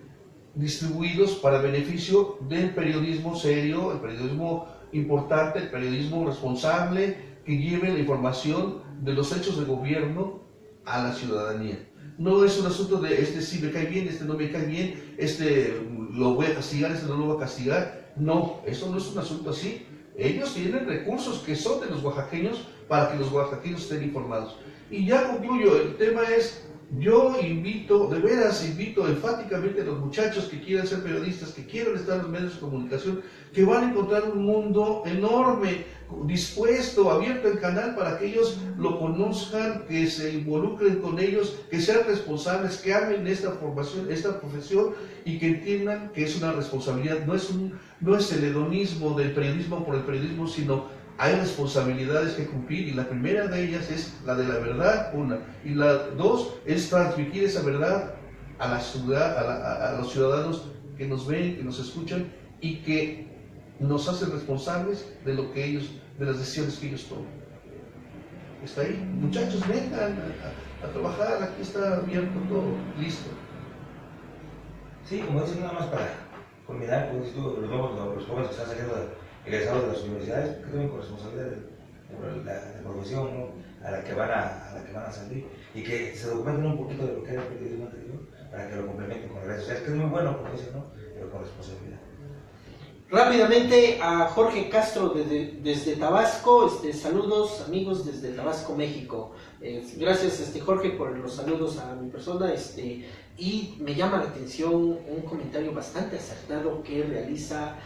distribuidos para beneficio del periodismo serio, el periodismo importante, el periodismo responsable, que lleve la información de los hechos de gobierno a la ciudadanía. No es un asunto de este sí me cae bien, este no me cae bien, este lo voy a castigar, este no lo voy a castigar. No, eso no es un asunto así. Ellos tienen recursos que son de los oaxaqueños para que los oaxaqueños estén informados. Y ya concluyo, el tema es Yo invito, de veras invito enfáticamente a los muchachos que quieran ser periodistas, que quieran estar en los medios de comunicación, que van a encontrar un mundo enorme, dispuesto, abierto el canal para que ellos lo conozcan, que se involucren con ellos, que sean responsables, que amen esta formación, esta profesión y que entiendan que es una responsabilidad, no es el hedonismo del periodismo por el periodismo, sino hay responsabilidades que cumplir y la primera de ellas es la de la verdad, una, y la dos es transmitir esa verdad a la ciudad, a los ciudadanos que nos ven, que nos escuchan y que nos hacen responsables de lo que ellos, de las decisiones que ellos toman. Está ahí, muchachos, vengan a trabajar, aquí está abierto todo, listo. Sí, como dices, nada más para culminar, pues, los jóvenes que están saliendo egresados de las universidades, que tienen con responsabilidad de la profesión, ¿no? a la que van a salir, y que se documenten un poquito de lo que era el periodismo anterior, para que lo complementen con las redes sociales, que es muy bueno, como dicen, ¿no? Pero con responsabilidad. Rápidamente a Jorge Castro desde Tabasco, saludos amigos desde Tabasco, México. Gracias Jorge por los saludos a mi persona, y me llama la atención un comentario bastante acertado que realiza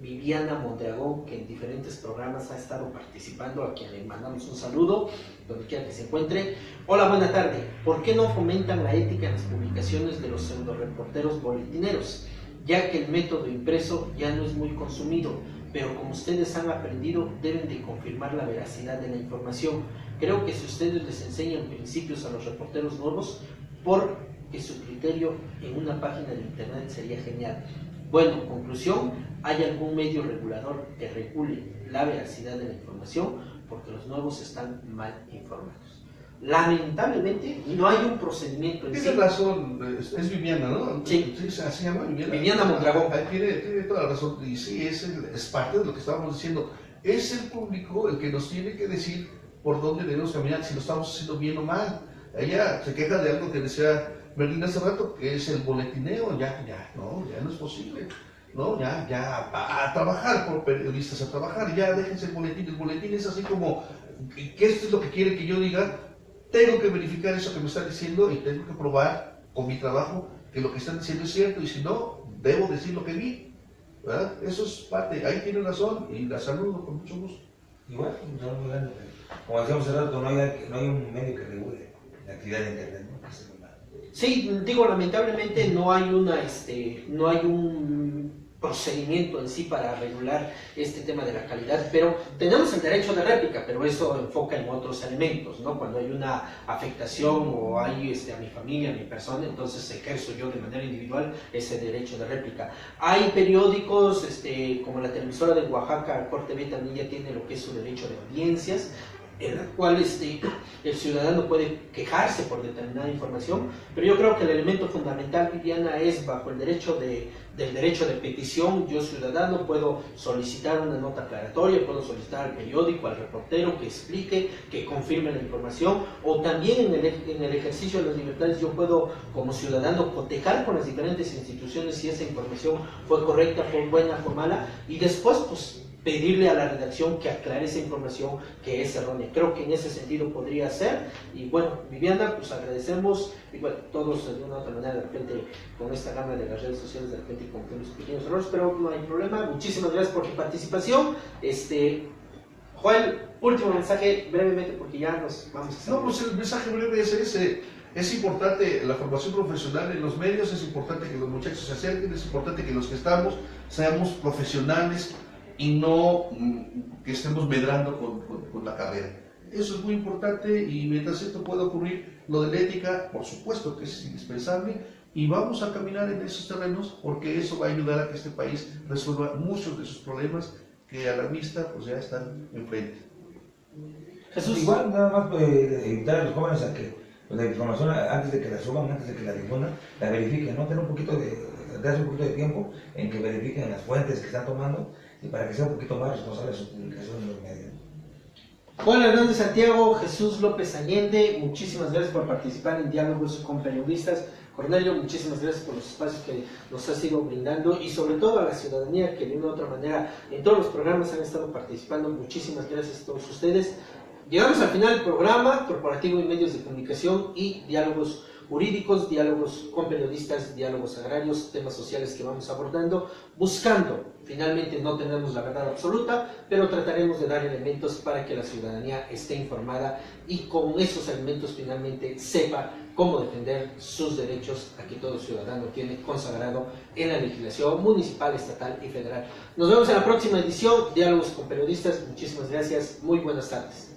Viviana Mondragón, que en diferentes programas ha estado participando, a quien le mandamos un saludo, donde quiera que se encuentre. Hola, buena tarde. ¿Por qué no fomentan la ética en las publicaciones de los pseudoreporteros boletineros? Ya que el método impreso ya no es muy consumido, pero como ustedes han aprendido, deben de confirmar la veracidad de la información. Creo que si ustedes les enseñan principios a los reporteros nuevos, porque su criterio en una página de internet sería genial. Bueno, conclusión, ¿hay algún medio regulador que regule la veracidad de la información? Porque los nuevos están mal informados. Lamentablemente no hay un procedimiento en sí. Tiene razón, es Viviana, ¿no? Sí. Se llama Viviana. Viviana Mondragón. Tiene toda la razón, y sí, es parte de lo que estábamos diciendo. Es el público el que nos tiene que decir por dónde debemos caminar, si lo estamos haciendo bien o mal. Ella se queja de algo que decía Berlín hace rato, que es el boletineo. Ya no es posible. No, ya, a trabajar por periodistas, a trabajar, ya déjense el boletín. El boletín es así como, que esto es lo que quiere que yo diga. Tengo que verificar eso que me están diciendo y tengo que probar con mi trabajo que lo que están diciendo es cierto, y si no, debo decir lo que vi, ¿verdad? Eso es parte, ahí tiene razón y la saludo con mucho gusto. Igual, como decíamos hace rato, no hay un medio que regule la actividad de internet, ¿no? Sí, digo, lamentablemente no hay no hay un procedimiento en sí para regular este tema de la calidad, pero tenemos el derecho de réplica, pero eso enfoca en otros elementos, ¿no? Cuando hay una afectación o hay a mi familia, a mi persona, entonces ejerzo yo de manera individual ese derecho de réplica. Hay periódicos, como la televisora de Oaxaca, Corte B, también ya tiene lo que es su derecho de audiencias, en la cual el ciudadano puede quejarse por determinada información, pero yo creo que el elemento fundamental, Viviana, es bajo el derecho del derecho de petición. Yo, ciudadano, puedo solicitar una nota aclaratoria, puedo solicitar al periódico, al reportero que explique, que confirme la información, o también en el ejercicio de las libertades yo puedo, como ciudadano, cotejar con las diferentes instituciones si esa información fue correcta, fue buena, fue mala, y después, pues, pedirle a la redacción que aclare esa información que es errónea. Creo que en ese sentido podría ser. Y bueno, Viviana, pues agradecemos, y bueno, todos de una u otra manera, de repente, con esta gama de las redes sociales, de repente cometemos pequeños errores, pero no hay problema. Muchísimas gracias por tu participación. Joel, último mensaje, brevemente, porque ya nos vamos a hacer. No, pues el mensaje breve es ese. Es importante la formación profesional en los medios, es importante que los muchachos se acerquen, es importante que los que estamos seamos profesionales y no que estemos medrando con la carrera. Eso es muy importante, y mientras esto pueda ocurrir, lo de la ética, por supuesto que es indispensable, y vamos a caminar en esos terrenos porque eso va a ayudar a que este país resuelva muchos de sus problemas que a la vista pues ya están enfrente. Jesús. Igual, nada más invitar a los jóvenes a que la información, antes de que la suban, antes de que la difundan, la verifiquen, ¿no? Tener un poquito de tiempo en que verifiquen las fuentes que están tomando, y para que sea un poquito más responsable de su publicación en los medios. Juan Hernández Santiago, Jesús López Allende, muchísimas gracias por participar en Diálogos con Periodistas. Cornelio, muchísimas gracias por los espacios que nos has ido brindando, y sobre todo a la ciudadanía que de una u otra manera en todos los programas han estado participando. Muchísimas gracias a todos ustedes. Llegamos al final del programa, Corporativo y Medios de Comunicación y diálogos jurídicos, diálogos con periodistas, diálogos agrarios, temas sociales que vamos abordando, buscando, finalmente no tenemos la verdad absoluta, pero trataremos de dar elementos para que la ciudadanía esté informada y con esos elementos finalmente sepa cómo defender sus derechos a que todo ciudadano tiene consagrado en la legislación municipal, estatal y federal. Nos vemos en la próxima edición, Diálogos con Periodistas. Muchísimas gracias, muy buenas tardes.